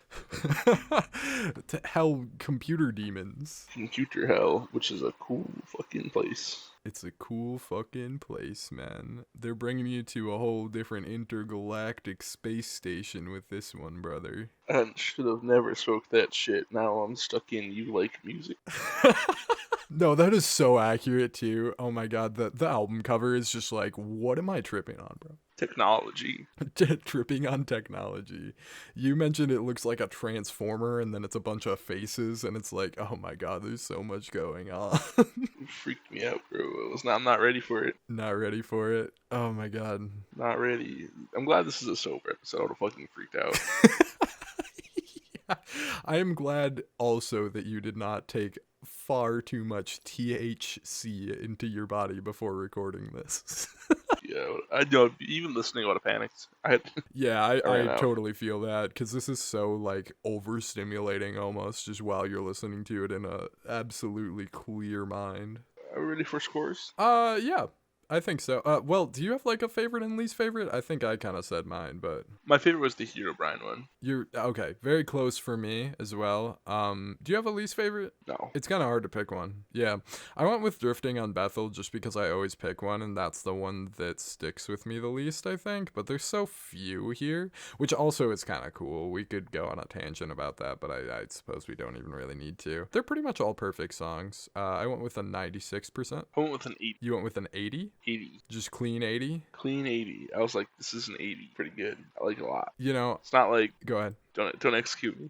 Speaker 1: To hell, computer demons.
Speaker 2: Computer hell, which is a cool fucking place.
Speaker 1: It's a cool fucking place, man. They're bringing you to a whole different intergalactic space station with this one, brother.
Speaker 2: I should have never spoke that shit. Now I'm stuck in You Like Music.
Speaker 1: No, that is so accurate too. Oh my god, the album cover is just like, what am I tripping on, bro?
Speaker 2: Technology.
Speaker 1: Tripping on technology. You mentioned it looks like a transformer, and then it's a bunch of faces, and it's like, oh my god, there's so much going on.
Speaker 2: It freaked me out, bro. I'm not ready for it.
Speaker 1: Not ready for it. Oh my god.
Speaker 2: Not ready. I'm glad this is a sober episode. I would have fucking freaked out.
Speaker 1: Yeah. I am glad also that you did not take far too much THC into your body before recording this.
Speaker 2: Yeah, I know. Even listening, I would have panicked.
Speaker 1: Yeah, I
Speaker 2: ran out.
Speaker 1: totally feel that, because this is so like overstimulating almost, just while you're listening to it in a absolutely clear mind.
Speaker 2: Are we ready for scores?
Speaker 1: Yeah. I think so. Well, do you have like a favorite and least favorite? I think I kind of said mine, but
Speaker 2: My favorite was the Herobrine one.
Speaker 1: you're okay. Very close for me as well. Do you have a least favorite?
Speaker 2: No.
Speaker 1: It's kind of hard to pick one. Yeah, I went with Drifting on Bethel just because I always pick one, and that's the one that sticks with me the least, I think. But there's so few here, which also is kind of cool. We could go on a tangent about that, but I suppose we don't even really need to. They're pretty much all perfect songs. I went with a 96%.
Speaker 2: I went with an 80.
Speaker 1: You went with an 80?
Speaker 2: 80.
Speaker 1: Just clean 80?
Speaker 2: Clean 80. I was like, this is an 80. Pretty good. I like it a lot.
Speaker 1: You know,
Speaker 2: It's not like,
Speaker 1: go ahead.
Speaker 2: don't execute me.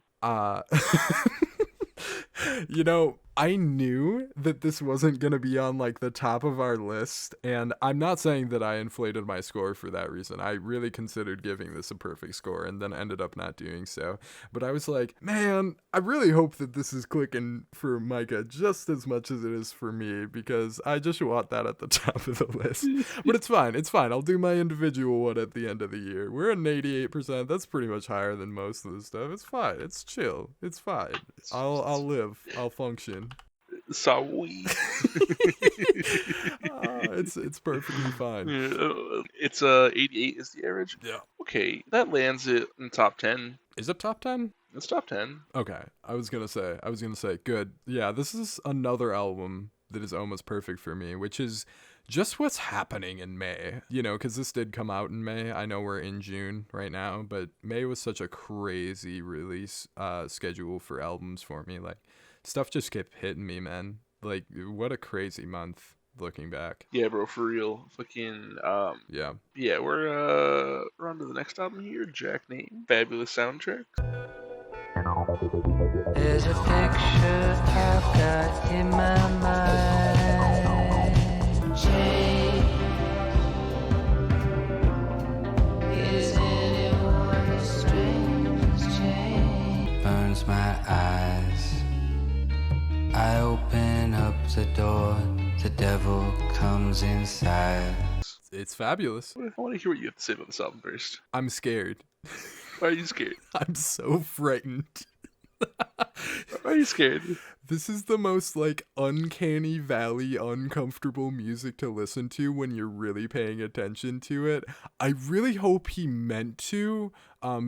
Speaker 1: You know, I knew that this wasn't going to be on like the top of our list, and I'm not saying that I inflated my score for that reason. I really considered giving this a perfect score and then ended up not doing so. But I was like, man, I really hope that this is clicking for Micah just as much as it is for me, because I just want that at the top of the list. But it's fine. It's fine. I'll do my individual one at the end of the year. We're at an 88%. That's pretty much higher than most of the stuff. It's fine. It's chill. It's fine. I'll live. I'll function.
Speaker 2: Sorry.
Speaker 1: It's perfectly fine.
Speaker 2: It's 88 is the average.
Speaker 1: Yeah.
Speaker 2: Okay, that lands it in top 10.
Speaker 1: Is it top 10?
Speaker 2: It's top 10.
Speaker 1: Okay. I was gonna say, good. Yeah, this is another album that is almost perfect for me, which is just what's happening in May. You know, because this did come out in May. I know we're in June right now, but May was such a crazy release schedule for albums for me. Like, stuff just kept hitting me, man. Like, what a crazy month looking back.
Speaker 2: Yeah, bro, for real. Fucking,
Speaker 1: Yeah.
Speaker 2: yeah, we're on to the next album here, Jack Name. Fabulous soundtrack.
Speaker 5: There's a picture I've got in my mind. Jane, is anyone a strange Jane? Burns my eyes. I open up the door. The devil comes inside.
Speaker 1: It's fabulous.
Speaker 2: I want to hear what you have to say about this album first.
Speaker 1: I'm scared.
Speaker 2: Why are you scared?
Speaker 1: I'm so frightened.
Speaker 2: Why are you scared?
Speaker 1: This is the most, like, uncanny valley, uncomfortable music to listen to when you're really paying attention to it. I really hope he meant to,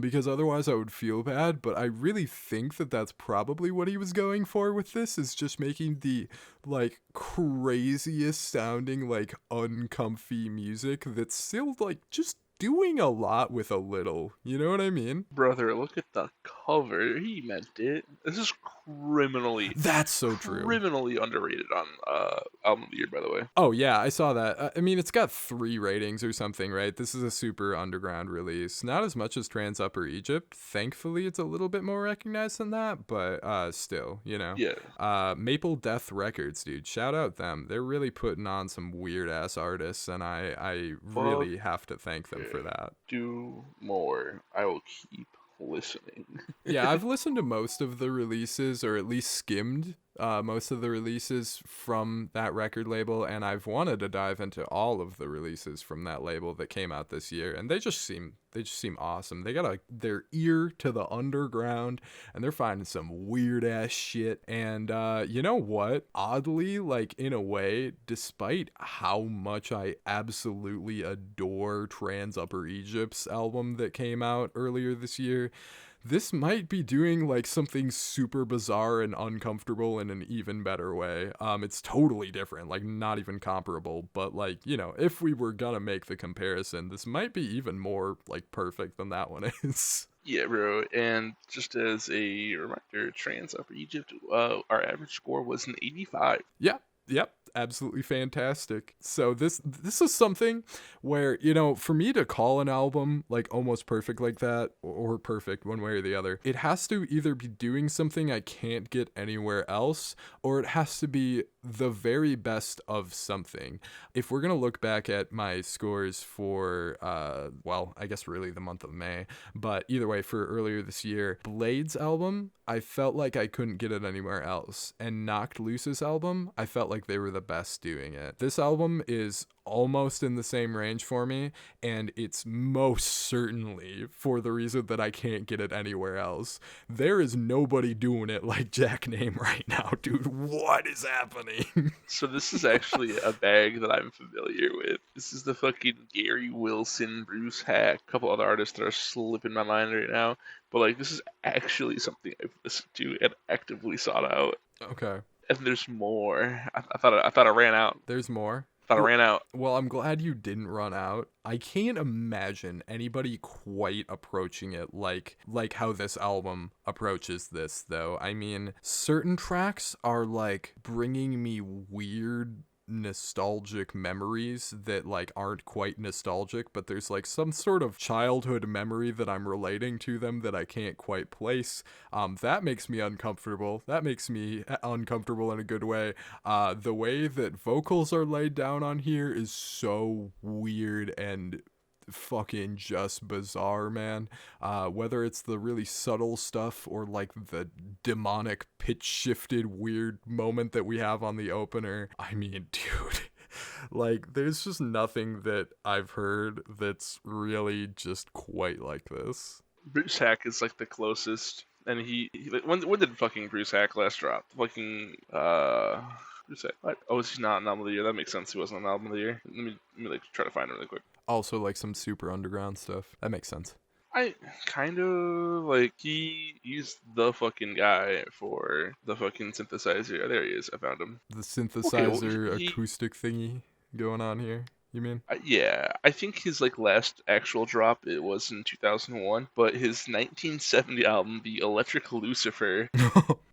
Speaker 1: because otherwise I would feel bad, but I really think that that's probably what he was going for with this, is just making the, like, craziest sounding, like, uncomfy music that's still, like, just doing a lot with a little. You know what I mean?
Speaker 2: Brother, look at the cover. He meant it. This is
Speaker 1: That's so true.
Speaker 2: criminally underrated on album of the year, by the way.
Speaker 1: Oh yeah, I saw that. I mean, it's got 3 ratings or something, right? This is a super underground release. Not as much as Trans Upper Egypt. Thankfully, it's a little bit more recognized than that, but still, you know.
Speaker 2: Yeah.
Speaker 1: Maple Death Records, dude. Shout out them. They're really putting on some weird ass artists, and I really have to thank them for that.
Speaker 2: Do more. I will keep listening.
Speaker 1: Yeah, I've listened to most of the releases, or at least skimmed most of the releases from that record label, and I've wanted to dive into all of the releases from that label that came out this year, and they just seem awesome. They got their ear to the underground, and they're finding some weird ass shit. And you know what? Oddly, like, in a way, despite how much I absolutely adore Trans Upper Egypt's album that came out earlier this year, this might be doing, like, something super bizarre and uncomfortable in an even better way. It's totally different, like, not even comparable, but, like, you know, if we were gonna make the comparison, this might be even more, like, perfect than that one is.
Speaker 2: Yeah, bro. And just as a reminder, Trans Upper Egypt, our average score was an 85.
Speaker 1: Yep, absolutely fantastic. So this is something where, you know, for me to call an album like almost perfect like that, or perfect one way or the other, it has to either be doing something I can't get anywhere else, or it has to be the very best of something. If we're gonna look back at my scores for well, I guess really the month of May, but either way, for earlier this year, Blade's album, I felt like I couldn't get it anywhere else, and Knocked Loose's album, I felt like they were the best doing it. This album is almost in the same range for me, and it's most certainly for the reason that I can't get it anywhere else. There is nobody doing it like Jack Name right now, dude. What is happening?
Speaker 2: So this is actually a bag that I'm familiar with. This is the fucking Gary Wilson, Bruce Hack, a couple other artists that are slipping my mind right now. But, like, this is actually something I've listened to and actively sought out.
Speaker 1: Okay.
Speaker 2: And there's more. I thought I ran out.
Speaker 1: There's more?
Speaker 2: I ran out.
Speaker 1: Well, I'm glad you didn't run out. I can't imagine anybody quite approaching it like how this album approaches this, though. I mean, certain tracks are, like, bringing me weird nostalgic memories that like aren't quite nostalgic, but there's like some sort of childhood memory that I'm relating to them that I can't quite place. That makes me uncomfortable. That makes me uncomfortable in a good way. The way that vocals are laid down on here is so weird and fucking just bizarre, man. Whether it's the really subtle stuff or like the demonic pitch shifted weird moment that we have on the opener. I mean, dude, like there's just nothing that I've heard that's really just quite like this.
Speaker 2: Bruce Hack is like the closest, and when did fucking Bruce Hack last drop? Fucking Bruce Hack. What? Oh, is he not an album of the year? That makes sense. He wasn't an album of the year. Let me like try to find it really quick.
Speaker 1: Also, like some super underground stuff. That makes sense.
Speaker 2: I kind of like he's the fucking guy for the fucking synthesizer. Oh, there he is. I found him.
Speaker 1: The synthesizer
Speaker 2: Okay,
Speaker 1: acoustic thingy going on here, you mean?
Speaker 2: Yeah, I think his like last actual drop it was in 2001, but his 1970 album, The Electric Lucifer.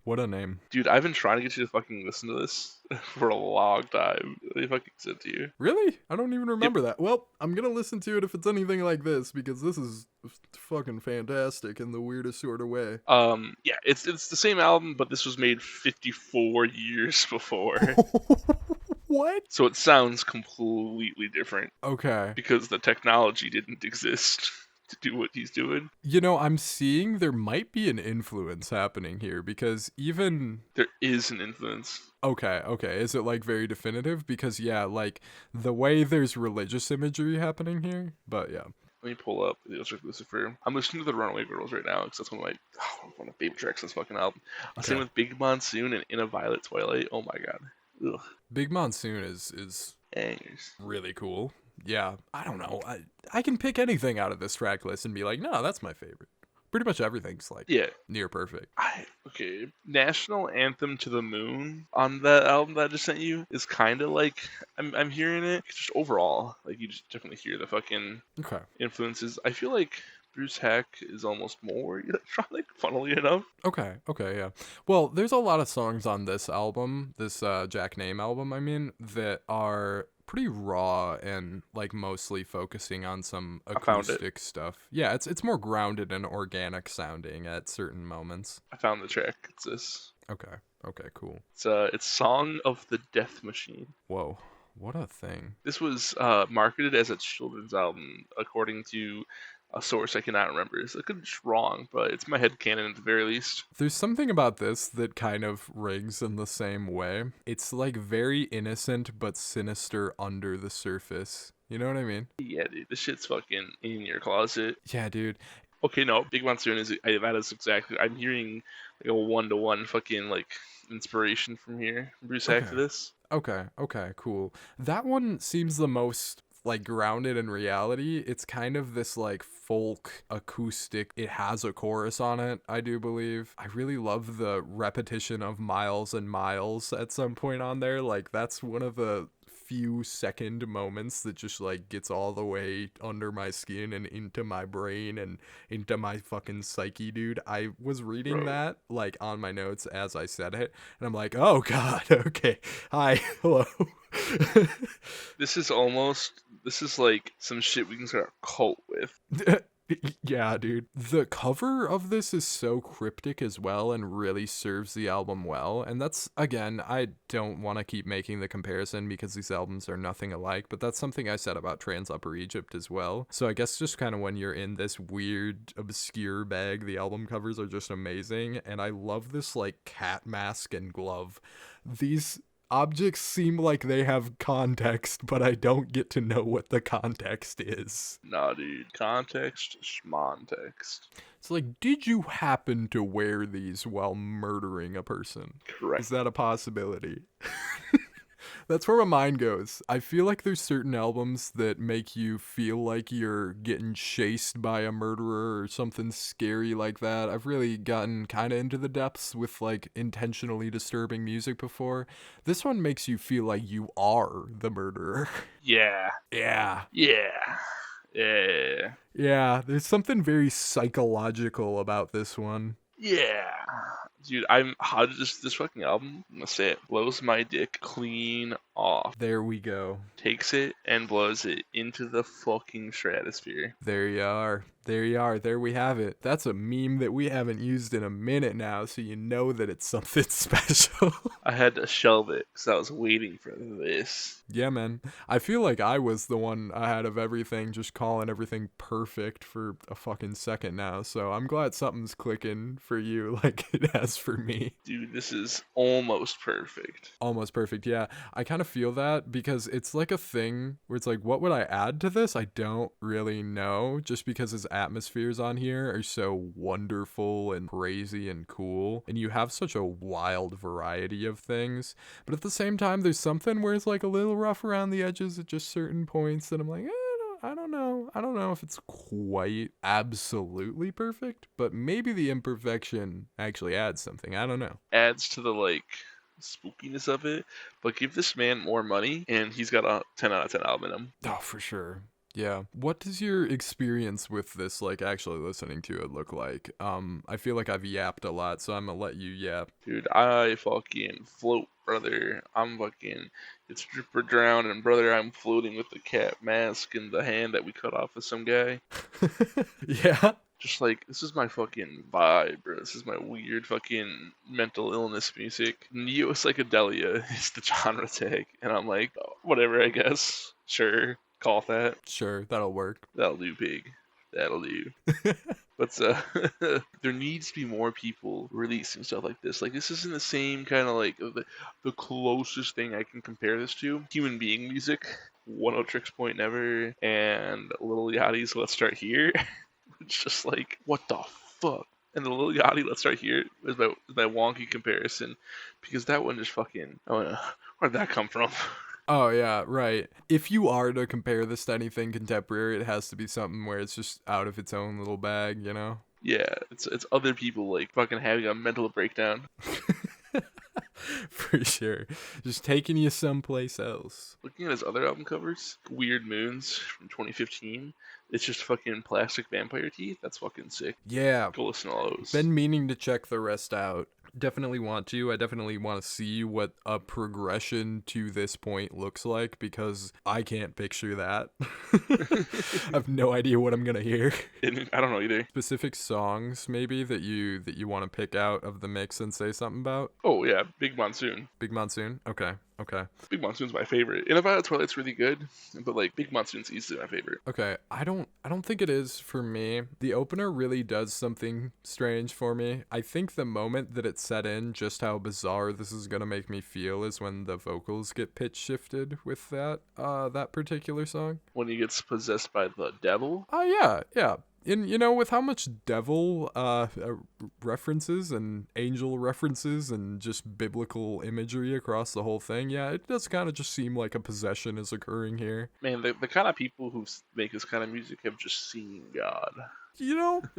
Speaker 1: What a name.
Speaker 2: Dude, I've been trying to get you to fucking listen to this for a long time. They fucking said to you.
Speaker 1: Really? I don't even remember that. Well, I'm gonna listen to it if it's anything like this, because this is fucking fantastic in the weirdest sort of way.
Speaker 2: Yeah, it's the same album, but this was made 54 years before.
Speaker 1: What?
Speaker 2: So it sounds completely different
Speaker 1: Okay.
Speaker 2: because the technology didn't exist to do what he's doing.
Speaker 1: You know, I'm seeing there might be an influence happening here, because even...
Speaker 2: There is an influence.
Speaker 1: Okay. Is it, like, very definitive? Because, yeah, like, the way there's religious imagery happening here, but yeah.
Speaker 2: Let me pull up the Electric Lucifer. I'm listening to the Runaway Girls right now because that's one of my favorite tracks on this fucking album. I'm sitting with Big Monsoon and In a Violet Twilight. Oh my god. Ugh.
Speaker 1: Big Monsoon is
Speaker 2: Bangers.
Speaker 1: really cool. Yeah, I don't know. I can pick anything out of this track list and be like, no, that's my favorite. Pretty much everything's like near perfect.
Speaker 2: Okay. National Anthem to the Moon on that album that I just sent you is kind of like I'm hearing it. It's just overall, like you just definitely hear the fucking influences. I feel like Bruce Hack is almost more electronic, funnily enough.
Speaker 1: Okay, yeah. Well, there's a lot of songs on this album, this Jack Name album, I mean, that are pretty raw and like mostly focusing on some acoustic stuff. Yeah, it's more grounded and organic sounding at certain moments.
Speaker 2: I found the track. It's this.
Speaker 1: Okay, cool.
Speaker 2: It's Song of the Death Machine.
Speaker 1: Whoa, what a thing.
Speaker 2: This was marketed as a children's album, according to a source I cannot remember. So I could be wrong, but it's my headcanon at the very least.
Speaker 1: There's something about this that kind of rings in the same way. It's like very innocent but sinister under the surface. You know what I mean?
Speaker 2: Yeah, dude. This shit's fucking in your closet.
Speaker 1: Yeah, dude.
Speaker 2: Okay, no. Big Monsoon that is exactly... I'm hearing like a one-to-one fucking like inspiration from here. Bruce Hack to this.
Speaker 1: Okay, cool. That one seems the most like grounded in reality. It's kind of this like folk acoustic. It has a chorus on it, I do believe. I really love the repetition of miles and miles at some point on there. Like that's one of the few second moments that just like gets all the way under my skin and into my brain and into my fucking psyche, dude. I was reading that like on my notes as I said it, and I'm like, oh god, okay, hi, hello. This
Speaker 2: is like some shit we can start a cult with.
Speaker 1: Yeah, dude. The cover of this is so cryptic as well and really serves the album well. And that's, again, I don't want to keep making the comparison because these albums are nothing alike, but that's something I said about Trans Upper Egypt as well. So I guess just kind of when you're in this weird, obscure bag, the album covers are just amazing. And I love this, like, cat mask and glove. These objects seem like they have context, but I don't get to know what the context is.
Speaker 2: Nah, dude. Context, schmontext.
Speaker 1: It's like, did you happen to wear these while murdering a person?
Speaker 2: Correct.
Speaker 1: Is that a possibility? That's where my mind goes. I feel like there's certain albums that make you feel like you're getting chased by a murderer or something scary like that. I've really gotten kind of into the depths with like intentionally disturbing music before. This one makes you feel like you are the murderer.
Speaker 2: Yeah.
Speaker 1: Yeah.
Speaker 2: Yeah.
Speaker 1: Yeah, there's something very psychological about this one.
Speaker 2: Yeah. Dude, this fucking album, I'm gonna say it, blows my dick clean off. off.
Speaker 1: There we go.
Speaker 2: Takes it and blows it into the fucking stratosphere.
Speaker 1: There you are. There you are. There we have it. That's a meme that we haven't used in a minute now, so you know that it's something special.
Speaker 2: I had to shelve it because I was waiting for this.
Speaker 1: Yeah, man. I feel like I was the one ahead of everything, just calling everything perfect for a fucking second now. So I'm glad something's clicking for you like it has for me.
Speaker 2: Dude, this is almost perfect.
Speaker 1: Almost perfect, yeah. I kind of feel that because it's like a thing where it's like, what would I add to this? I don't really know, just because his atmospheres on here are so wonderful and crazy and cool. And you have such a wild variety of things. But at the same time, there's something where it's like a little rough around the edges at just certain points that I'm like, I don't know. I don't know if it's quite absolutely perfect, but maybe the imperfection actually adds something. I don't know.
Speaker 2: Adds to the, like, spookiness of it, but give this man more money and he's got a 10 out of 10 album in him.
Speaker 1: Oh, for sure. Yeah. What does your experience with this, like, actually listening to it look like? I feel like I've yapped a lot, so I'm gonna let you yap.
Speaker 2: Dude, I fucking float, brother. It's dripper drowning, brother. I'm floating with the cat mask in the hand that we cut off of some guy.
Speaker 1: Yeah.
Speaker 2: Just like, this is my fucking vibe, bro. This is my weird fucking mental illness music. Neo psychedelia is the genre tag. And I'm like, oh, whatever, I guess. Sure. Call it that.
Speaker 1: Sure, that'll work.
Speaker 2: That'll do, pig. That'll do. But there needs to be more people releasing stuff like this. Like, this isn't the same kind of, like, the closest thing I can compare this to. Human Being music, One O Tricks Point Never, and Lil Yachty's Let's Start Here. It's just like, what the fuck? And the Lil Yachty Let's Start Here is my wonky comparison, because that one just fucking, where'd that come from?
Speaker 1: Oh, yeah, right. If you are to compare this to anything contemporary, it has to be something where it's just out of its own little bag, you know?
Speaker 2: Yeah, it's other people, like, fucking having a mental breakdown.
Speaker 1: For sure. Just taking you someplace else.
Speaker 2: Looking at his other album covers, Weird Moons from 2015, it's just fucking plastic vampire teeth. That's fucking sick.
Speaker 1: Yeah.
Speaker 2: Go listen to all those.
Speaker 1: Been meaning to check the rest out. Definitely want to. I definitely want to see what a progression to this point looks like, because I can't picture that. I have no idea what I'm gonna hear.
Speaker 2: I don't know either.
Speaker 1: Specific songs maybe that you want to pick out of the mix and say something about?
Speaker 2: Oh yeah, Big Monsoon.
Speaker 1: Big Monsoon? Okay.
Speaker 2: Big Monsoon's my favorite. In About Twilight's really good, but like Big Monsoon's easily my favorite.
Speaker 1: Okay, I don't think it is for me. The opener really does something strange for me. I think the moment that it set in just how bizarre this is gonna make me feel is when the vocals get pitch shifted with that particular song.
Speaker 2: When he gets possessed by the devil.
Speaker 1: Oh yeah. And, with how much devil references and angel references and just biblical imagery across the whole thing, yeah, it does kind of just seem like a possession is occurring here.
Speaker 2: Man, the kind of people who make this kind of music have just seen God.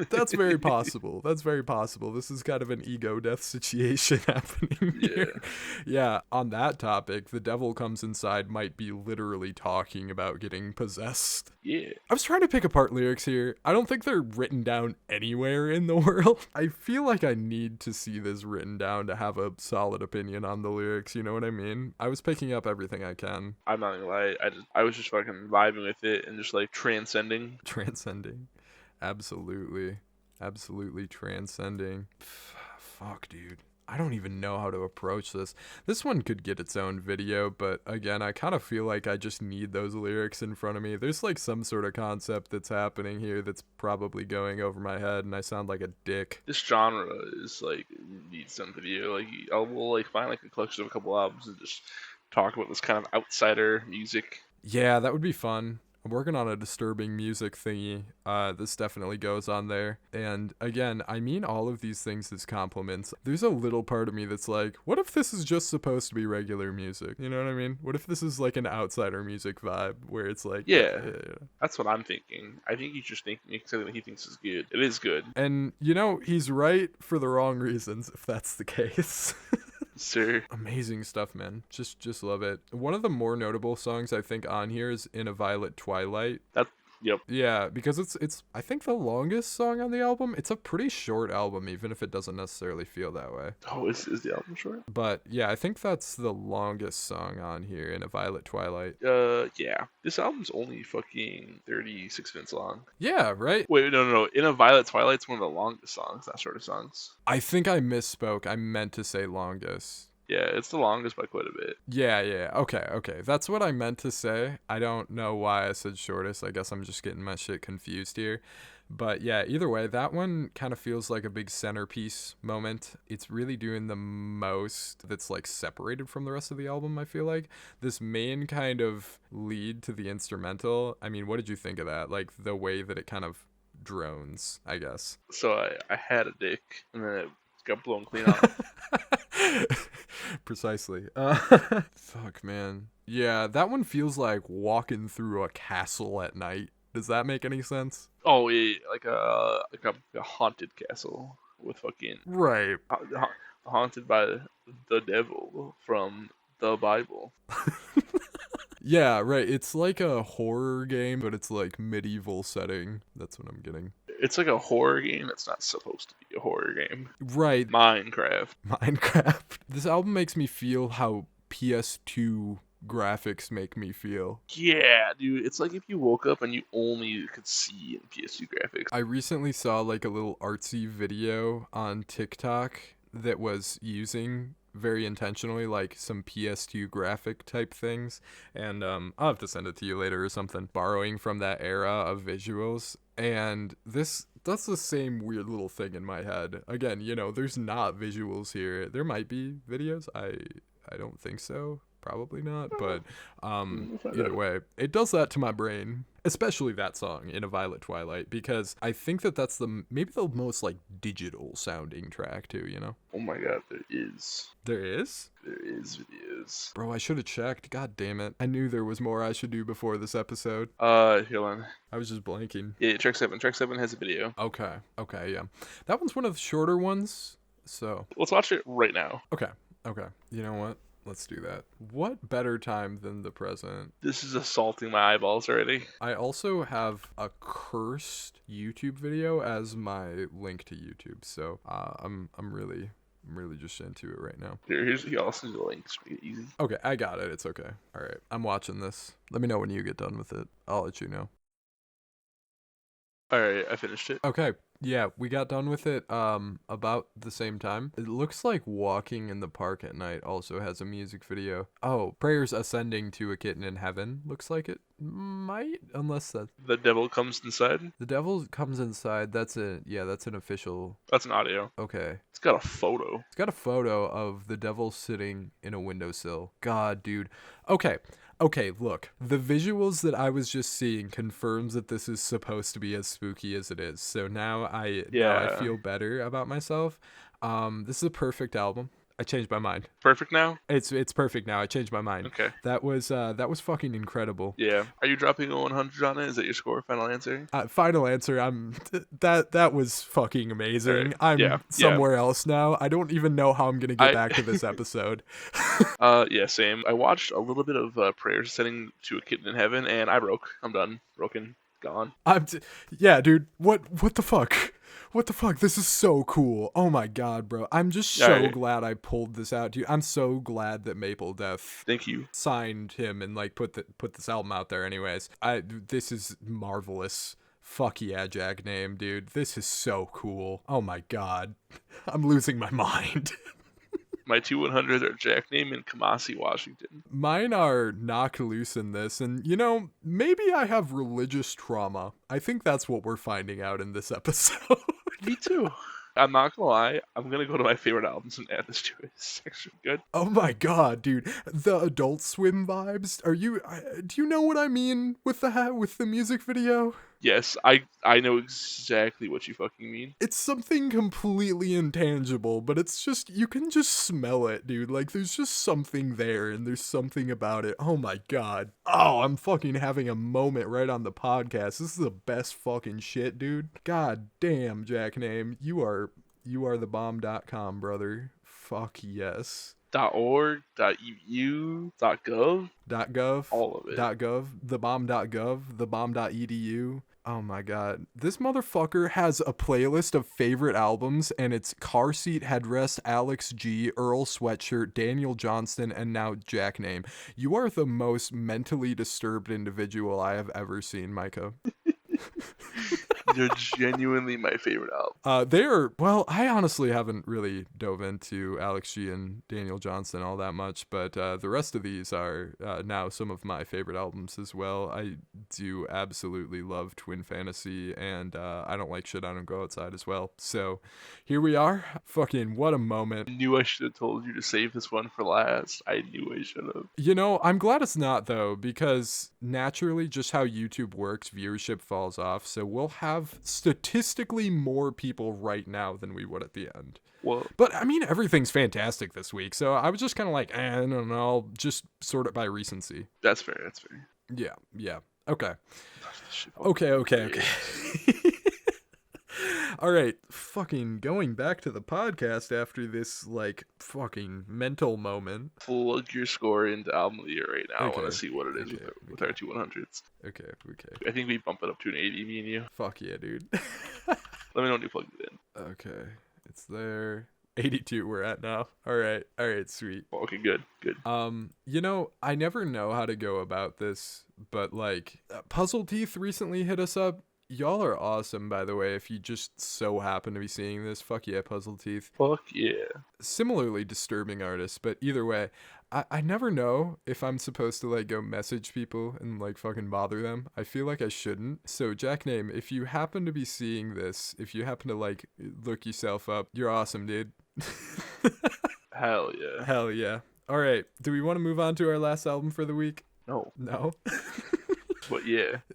Speaker 1: That's very possible. That's very possible. This is kind of an ego death situation happening here. Yeah, on that topic, the devil comes inside might be literally talking about getting possessed.
Speaker 2: Yeah.
Speaker 1: I was trying to pick apart lyrics here. I don't think they're written down anywhere in the world. I feel like I need to see this written down to have a solid opinion on the lyrics, you know what I mean? I was picking up everything I can.
Speaker 2: I'm not gonna lie, I was just fucking vibing with it and just like transcending.
Speaker 1: Absolutely transcending. Fuck, dude. I don't even know how to approach this. This one could get its own video, but again, I kind of feel like I just need those lyrics in front of me. There's like some sort of concept that's happening here that's probably going over my head, and I sound like a dick.
Speaker 2: This genre is like, needs some video. Like, we'll like find like a collection of a couple albums and just talk about this kind of outsider music.
Speaker 1: Yeah, that would be fun. I'm working on a disturbing music thingy. This definitely goes on there. And again, I mean all of these things as compliments. There's a little part of me that's like, what if this is just supposed to be regular music? You know what I mean? What if this is like an outsider music vibe where it's like...
Speaker 2: Yeah. That's what I'm thinking. I think he's just thinking exactly what he thinks is good. It is good.
Speaker 1: And, he's right for the wrong reasons, if that's the case.
Speaker 2: Sir.
Speaker 1: Amazing stuff, man. Just love it. One of the more notable songs I think on here is In a Violet Twilight.
Speaker 2: Yep.
Speaker 1: Yeah, because it's I think the longest song on the album. It's a pretty short album, even if it doesn't necessarily feel that way.
Speaker 2: Oh, is the album short?
Speaker 1: But yeah, I think that's the longest song on here, In a Violet Twilight.
Speaker 2: Yeah. This album's only fucking 36 minutes long.
Speaker 1: Yeah, right?
Speaker 2: Wait, no. In a Violet Twilight's one of the longest songs, not shortest songs.
Speaker 1: I think I misspoke. I meant to say longest.
Speaker 2: Yeah, it's the longest by quite a bit.
Speaker 1: Yeah. Okay. That's what I meant to say. I don't know why I said shortest. I guess I'm just getting my shit confused here. But yeah, either way, that one kind of feels like a big centerpiece moment. It's really doing the most that's like separated from the rest of the album, I feel like. This main kind of lead to the instrumental. I mean, what did you think of that? Like the way that it kind of drones, I guess.
Speaker 2: So I had a dick, and then it got blown clean off.
Speaker 1: Precisely. Fuck, man. Yeah, that one feels like walking through a castle at night. Does that make any sense?
Speaker 2: Oh, yeah, like a haunted castle with fucking
Speaker 1: Right.
Speaker 2: haunted by the devil from the Bible.
Speaker 1: Yeah, right. It's like a horror game, but it's like medieval setting. That's what I'm getting.
Speaker 2: It's like a horror game that's not supposed to be a horror game.
Speaker 1: Right.
Speaker 2: Minecraft.
Speaker 1: This album makes me feel how PS2 graphics make me feel.
Speaker 2: Yeah, dude. It's like if you woke up and you only could see in PS2 graphics.
Speaker 1: I recently saw like a little artsy video on TikTok that was using very intentionally like some PS2 graphic type things, and I'll have to send it to you later or something, borrowing from that era of visuals. And that's the same weird little thing in my head. Again, you know, there's not visuals here. There might be videos. I don't think so. Probably not, but either way, it does that to my brain, especially that song, In a Violet Twilight, because I think that's maybe the most like digital sounding track too, you know?
Speaker 2: Oh my god, there is.
Speaker 1: There is?
Speaker 2: There is videos.
Speaker 1: Bro, I should have checked. God damn it. I knew there was more I should do before this episode.
Speaker 2: Here on.
Speaker 1: I was just blanking.
Speaker 2: Yeah, track 7. Track 7 has a video.
Speaker 1: Okay, yeah. That one's one of the shorter ones, so.
Speaker 2: Let's watch it right now.
Speaker 1: Okay. You know what? Let's do that. What better time than the present?
Speaker 2: This is assaulting my eyeballs already.
Speaker 1: I also have a cursed YouTube video as my link to YouTube, so I'm really just into it right now.
Speaker 2: Here's also the links. Make it easy.
Speaker 1: Okay, I got it. It's okay. All right, I'm watching this. Let me know when you get done with it. I'll let you know.
Speaker 2: All right, I finished it.
Speaker 1: Okay. Yeah, we got done with it about the same time. It looks like Walking in the Park at Night also has a music video. Oh, Prayers Ascending to a Kitten in Heaven looks like it might, unless that
Speaker 2: The devil comes inside.
Speaker 1: The Devil Comes Inside. That's an official.
Speaker 2: That's an audio.
Speaker 1: Okay.
Speaker 2: It's got a photo.
Speaker 1: It's got a photo of the devil sitting in a windowsill. God, dude. Okay, look. The visuals that I was just seeing confirms that this is supposed to be as spooky as it is. So now I feel better about myself. This is a perfect album. I changed my mind.
Speaker 2: Perfect now?
Speaker 1: It's perfect now. I changed my mind.
Speaker 2: Okay.
Speaker 1: That was fucking incredible.
Speaker 2: Yeah. Are you dropping a 100 on it? Is that your score? Final answer?
Speaker 1: Final answer. That was fucking amazing.
Speaker 2: Right.
Speaker 1: I'm somewhere else now. I don't even know how I'm gonna get back to this episode.
Speaker 2: Yeah, same. I watched a little bit of Prayers Ascending to a Kitten in Heaven, and I broke. I'm done. Broken. Gone.
Speaker 1: Yeah, dude. What the fuck? What the fuck? This is so cool. Oh my god, bro. I'm just so glad I pulled this out, dude. I'm so glad that Maple Death
Speaker 2: Thank you.
Speaker 1: signed him and like put this album out there anyways. This is marvelous. Fuck yeah, Jack Name, dude. This is so cool. Oh my god. I'm losing my mind.
Speaker 2: My 2 100s are Jack Name and Kamasi, Washington.
Speaker 1: Mine are Knock Loose in this, and you know, maybe I have religious trauma. I think that's what we're finding out in this episode.
Speaker 2: Me too. I'm not gonna lie, I'm gonna go to my favorite albums and add this to it. It's actually good.
Speaker 1: Oh my god, dude. The Adult Swim vibes. Do you know what I mean with the music video?
Speaker 2: Yes, I know exactly what you fucking mean.
Speaker 1: It's something completely intangible, but it's just, you can just smell it, dude. Like, there's just something there, and there's something about it. Oh my god. Oh, I'm fucking having a moment right on the podcast. This is the best fucking shit, dude. God damn, Jack Name. You are the bomb.com, brother. Fuck yes.
Speaker 2: .org, .edu, .gov,
Speaker 1: .gov,
Speaker 2: all of it.
Speaker 1: .gov, thebomb.gov, thebomb.edu. Oh my god. This motherfucker has a playlist of favorite albums, and it's Car Seat Headrest, Alex G, Earl Sweatshirt, Daniel Johnston, and now Jack Name. You are the most mentally disturbed individual I have ever seen, Micah.
Speaker 2: They're genuinely my favorite album.
Speaker 1: Well, I honestly haven't really dove into Alex G and Daniel Johnston all that much, but the rest of these are now some of my favorite albums as well. I do absolutely love Twin Fantasy, and I Don't Like Shit, I Don't Go Outside as well. So here we are. Fucking what a moment.
Speaker 2: I knew I should have told you to save this one for last. I knew I should have.
Speaker 1: You know, I'm glad it's not, though, because naturally, just how YouTube works, viewership falls off. So we'll have statistically more people right now than we would at the end.
Speaker 2: Well,
Speaker 1: But I mean, everything's fantastic this week. So I was just kind of like, I don't know, I'll just sort it by recency.
Speaker 2: that's fair. That's fair.
Speaker 1: Yeah. Okay.
Speaker 2: Shit.
Speaker 1: Okay. All right, fucking going back to the podcast after this, like, fucking mental moment.
Speaker 2: Plug your score into album of the year right now. I want
Speaker 1: Okay.
Speaker 2: to see what it is with our two 100s.
Speaker 1: Okay.
Speaker 2: I think we bump it up to an 80, me and you.
Speaker 1: Fuck yeah, dude.
Speaker 2: Let me know when you plug it in.
Speaker 1: Okay, it's there. 82 we're at now. All right, sweet.
Speaker 2: Okay, good.
Speaker 1: You know, I never know how to go about this, but like, Puzzle Teeth recently hit us up. Y'all are awesome, by the way, if you just so happen to be seeing this. Fuck yeah, Puzzle Teeth.
Speaker 2: Fuck yeah.
Speaker 1: Similarly disturbing artists, but either way, I never know if I'm supposed to like go message people and like fucking bother them. I feel like I shouldn't. So Jack Name, if you happen to be seeing this, if you happen to like look yourself up, you're awesome, dude.
Speaker 2: Hell yeah.
Speaker 1: Hell yeah. All right, do we want to move on to our last album for the week? No.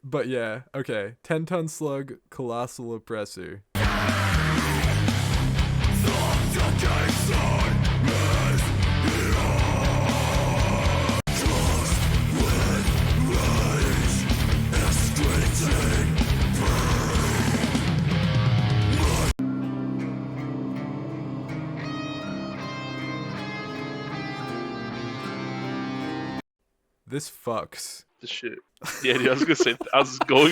Speaker 2: But yeah.
Speaker 1: Okay. 10-Ton Slug, Colossal Oppressor. This fucks.
Speaker 2: The shit. Yeah, dude, I was going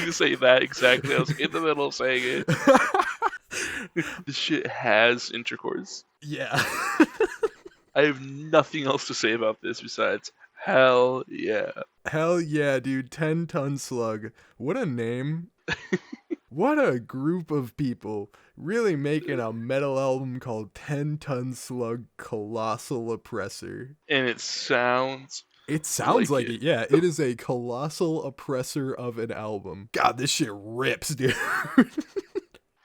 Speaker 2: to say that exactly. I was in the middle of saying it. This shit has intercourse.
Speaker 1: Yeah.
Speaker 2: I have nothing else to say about this besides hell yeah.
Speaker 1: Hell yeah, dude. 10-Ton Slug. What a name. What a group of people really making a metal album called 10-Ton Slug, Colossal Oppressor.
Speaker 2: And it sounds
Speaker 1: like it. Yeah, it is a colossal oppressor of an album. God, this shit rips, dude.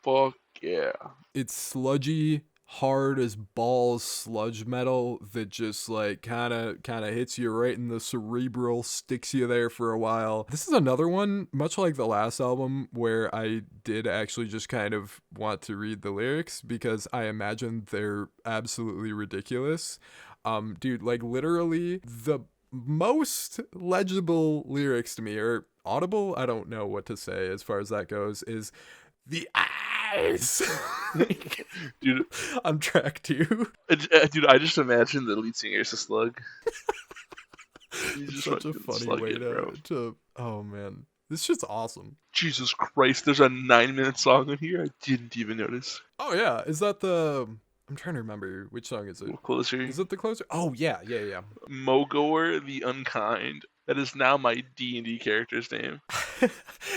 Speaker 2: fuck yeah.
Speaker 1: It's sludgy, hard as balls sludge metal that just like kind of hits you right in the cerebral, sticks you there for a while. This is another one, much like the last album, where I did actually just kind of want to read the lyrics because I imagine they're absolutely ridiculous. Dude, like literally the most legible lyrics to me, or audible, I don't know what to say as far as that goes, is the eyes.
Speaker 2: Dude,
Speaker 1: on track 2.
Speaker 2: dude, I just imagine the lead singer is a slug.
Speaker 1: It's such a funny way to oh man, this shit's awesome.
Speaker 2: Jesus Christ, there's a 9-minute song in here I didn't even notice.
Speaker 1: Oh yeah, is that the I'm trying to remember which song is it.
Speaker 2: Closer.
Speaker 1: Is it the closer? Oh yeah.
Speaker 2: Mogor the Unkind. That is now my D&D character's name.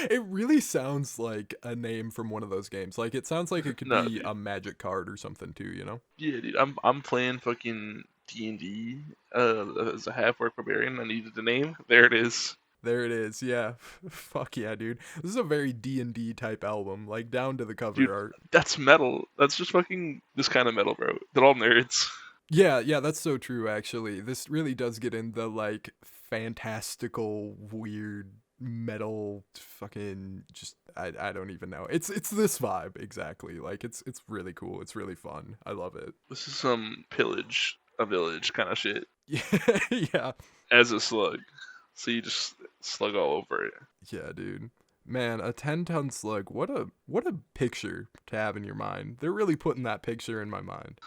Speaker 1: It really sounds like a name from one of those games. Like it sounds like it could be a magic card or something too, you know?
Speaker 2: Yeah, dude. I'm playing fucking D&D as a half-orc barbarian. I needed a name. There it is.
Speaker 1: There it is, yeah. Fuck yeah, dude. This is a very D&D type album, like down to the cover
Speaker 2: Dude,
Speaker 1: art.
Speaker 2: That's metal. That's just fucking this kind of metal, bro. They're all nerds.
Speaker 1: Yeah, that's so true, actually. This really does get in the, like, fantastical, weird, metal, fucking, just, I don't even know. It's this vibe, exactly. Like, it's really cool. It's really fun. I love it.
Speaker 2: This is some pillage a village kind of shit.
Speaker 1: Yeah.
Speaker 2: As a slug. So you just slug all over it.
Speaker 1: Yeah, dude. Man, a 10-ton slug. What a picture to have in your mind. They're really putting that picture in my mind.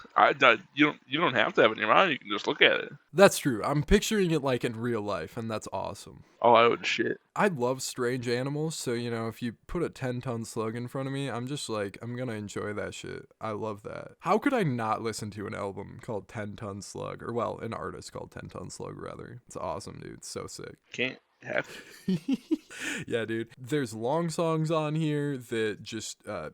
Speaker 2: You don't have to have it in your mind. You can just look at it.
Speaker 1: That's true. I'm picturing it like in real life, and that's awesome.
Speaker 2: Oh, I would shit.
Speaker 1: I love strange animals, so if you put a 10-ton slug in front of me, I'm just like, I'm gonna enjoy that shit. I love that. How could I not listen to an album called 10-ton slug? Or, well, an artist called 10-ton slug, rather. It's awesome, dude. It's so sick.
Speaker 2: Can't have to.
Speaker 1: Yeah, dude. There's long songs on here that just are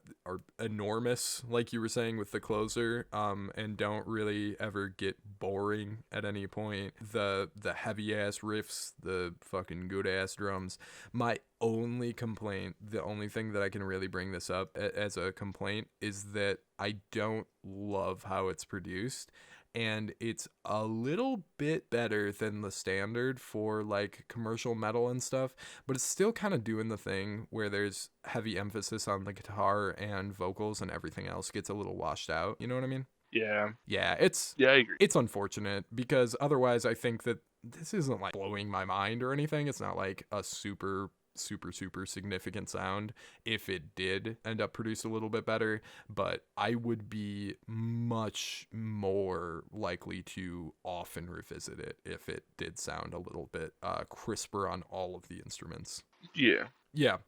Speaker 1: enormous, like you were saying with the closer, and don't really ever get boring at any point. The heavy ass riffs, the fucking good ass drums. My only complaint, the only thing that I can really bring this up as a complaint, is that I don't love how it's produced. And it's a little bit better than the standard for like commercial metal and stuff, but it's still kind of doing the thing where there's heavy emphasis on the guitar and vocals, and everything else gets a little washed out. You know what I mean?
Speaker 2: Yeah.
Speaker 1: Yeah,
Speaker 2: I agree.
Speaker 1: it's unfortunate, because otherwise I think that this isn't like blowing my mind or anything. It's not like a super significant sound if it did end up produced a little bit better, but I would be much more likely to often revisit it if it did sound a little bit crisper on all of the instruments.
Speaker 2: Yeah.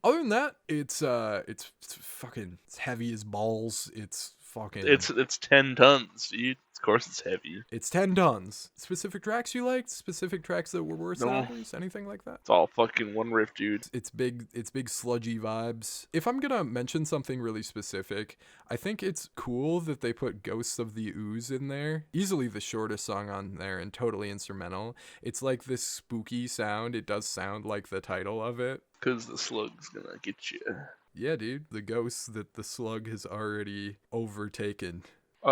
Speaker 1: Other than that, it's fucking, it's heavy as balls. It's fucking,
Speaker 2: It's 10 tons, dude. Of course it's heavy.
Speaker 1: it's 10 tons. Specific tracks you liked? Specific tracks that were worth
Speaker 2: No.
Speaker 1: samples? Anything like that?
Speaker 2: It's all fucking one riff, dude.
Speaker 1: It's big sludgy vibes. If I'm gonna mention something really specific, I think it's cool that they put Ghosts of the Ooze in there. Easily the shortest song on there and totally instrumental. It's like this spooky sound. It does sound like the title of it.
Speaker 2: Because the slug's gonna get you.
Speaker 1: Yeah, dude. The ghosts that the slug has already overtaken.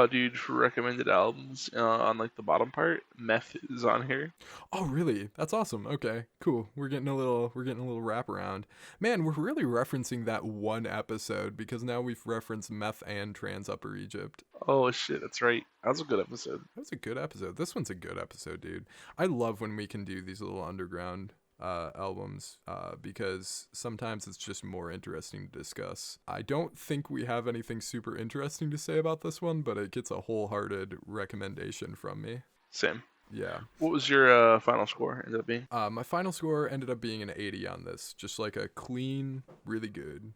Speaker 2: Dude, for recommended albums, on like the bottom part, Meth is on here.
Speaker 1: Oh, really? That's awesome. Okay, cool. We're getting a little wraparound. Man, we're really referencing that one episode, because now we've referenced Meth and Trans Upper Egypt.
Speaker 2: Oh shit, that's right. That was a good episode.
Speaker 1: That was a good episode. This one's a good episode, dude. I love when we can do these little underground albums, because sometimes it's just more interesting to discuss. I don't think we have anything super interesting to say about this one, but it gets a wholehearted recommendation from me.
Speaker 2: Same.
Speaker 1: Yeah.
Speaker 2: What was your final score ended up being?
Speaker 1: My final score ended up being an 80 on this. Just like a clean, really good.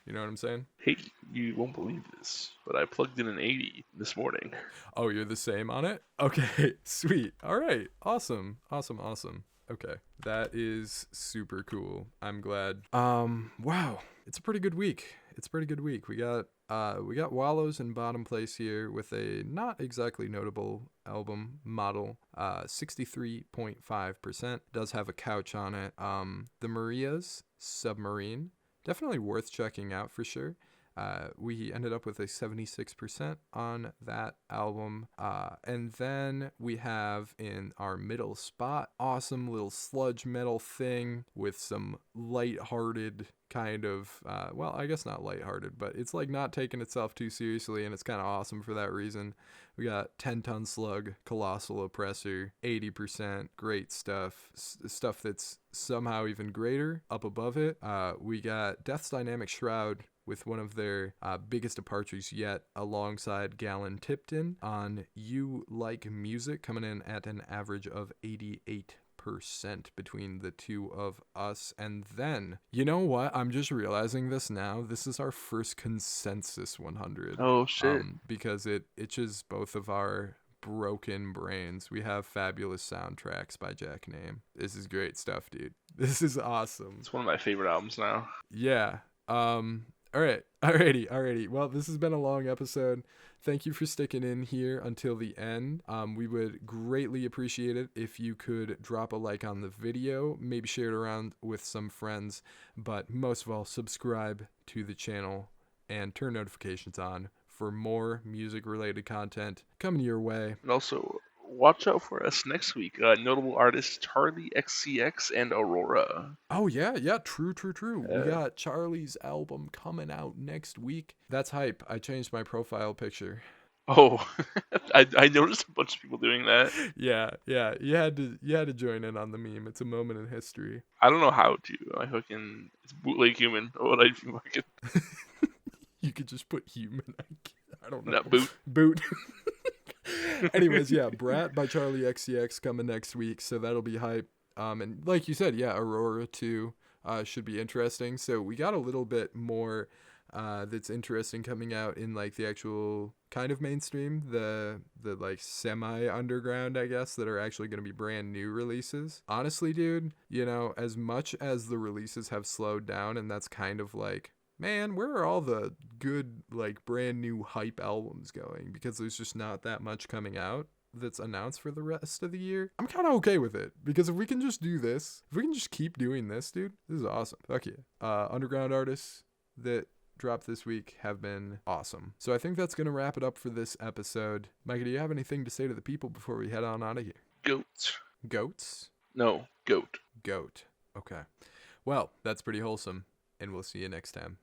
Speaker 1: You know what I'm saying?
Speaker 2: Hey, you won't believe this, but I plugged in an 80 this morning.
Speaker 1: Oh, you're the same on it? Okay, sweet. All right. Awesome. Okay, that is super cool. I'm glad. Wow, it's a pretty good week. We got Wallows in bottom place here with a not exactly notable album model. 63.5%. Does have a couch on it. The Maria's Submarine, definitely worth checking out for sure. We ended up with a 76% on that album. And then we have in our middle spot, awesome little sludge metal thing with some lighthearted kind of, well, I guess not lighthearted, but it's like not taking itself too seriously, and it's kind of awesome for that reason. We got 10-ton Slug, Colossal Oppressor, 80%, great stuff. Stuff that's somehow even greater up above it. We got Death's Dynamic Shroud with one of their biggest departures yet, alongside Galen Tipton on You Like Music, coming in at an average of 88% between the two of us. And then, you know what? I'm just realizing this now. This is our first consensus 100.
Speaker 2: Oh, shit.
Speaker 1: Because it itches both of our broken brains. We have fabulous soundtracks by Jack Name. This is great stuff, dude. This is awesome.
Speaker 2: It's one of my favorite albums now.
Speaker 1: Yeah. Alrighty. Well, this has been a long episode. Thank you for sticking in here until the end. We would greatly appreciate it if you could drop a like on the video, maybe share it around with some friends, but most of all, subscribe to the channel and turn notifications on for more music-related content coming your way.
Speaker 2: And also, watch out for us next week. Notable artists Charlie XCX and Aurora.
Speaker 1: Oh, yeah, true. We got Charlie's album coming out next week. That's hype. I changed my profile picture.
Speaker 2: Oh, I noticed a bunch of people doing that.
Speaker 1: Yeah, you had to join in on the meme. It's a moment in history.
Speaker 2: I don't know how to. I fucking it's bootleg human. What I fucking
Speaker 1: You could just put human. I don't know.
Speaker 2: not boot.
Speaker 1: Boot. Anyways, yeah, Brat by Charlie XCX coming next week, so that'll be hype. And like you said, yeah, Aurora 2 should be interesting. So we got a little bit more that's interesting coming out in like the actual kind of mainstream, the like semi underground, I guess, that are actually going to be brand new releases. Honestly, dude, you know, as much as the releases have slowed down, and that's kind of like, man, where are all the good, like, brand new hype albums going? Because there's just not that much coming out that's announced for the rest of the year. I'm kind of okay with it, because if we can just do this, if we can just keep doing this, dude, this is awesome. Fuck yeah. Underground artists that dropped this week have been awesome. So I think that's going to wrap it up for this episode. Micah, do you have anything to say to the people before we head on out of here?
Speaker 2: Goats.
Speaker 1: Goats?
Speaker 2: No, goat.
Speaker 1: Goat. Okay. Well, that's pretty wholesome, and we'll see you next time.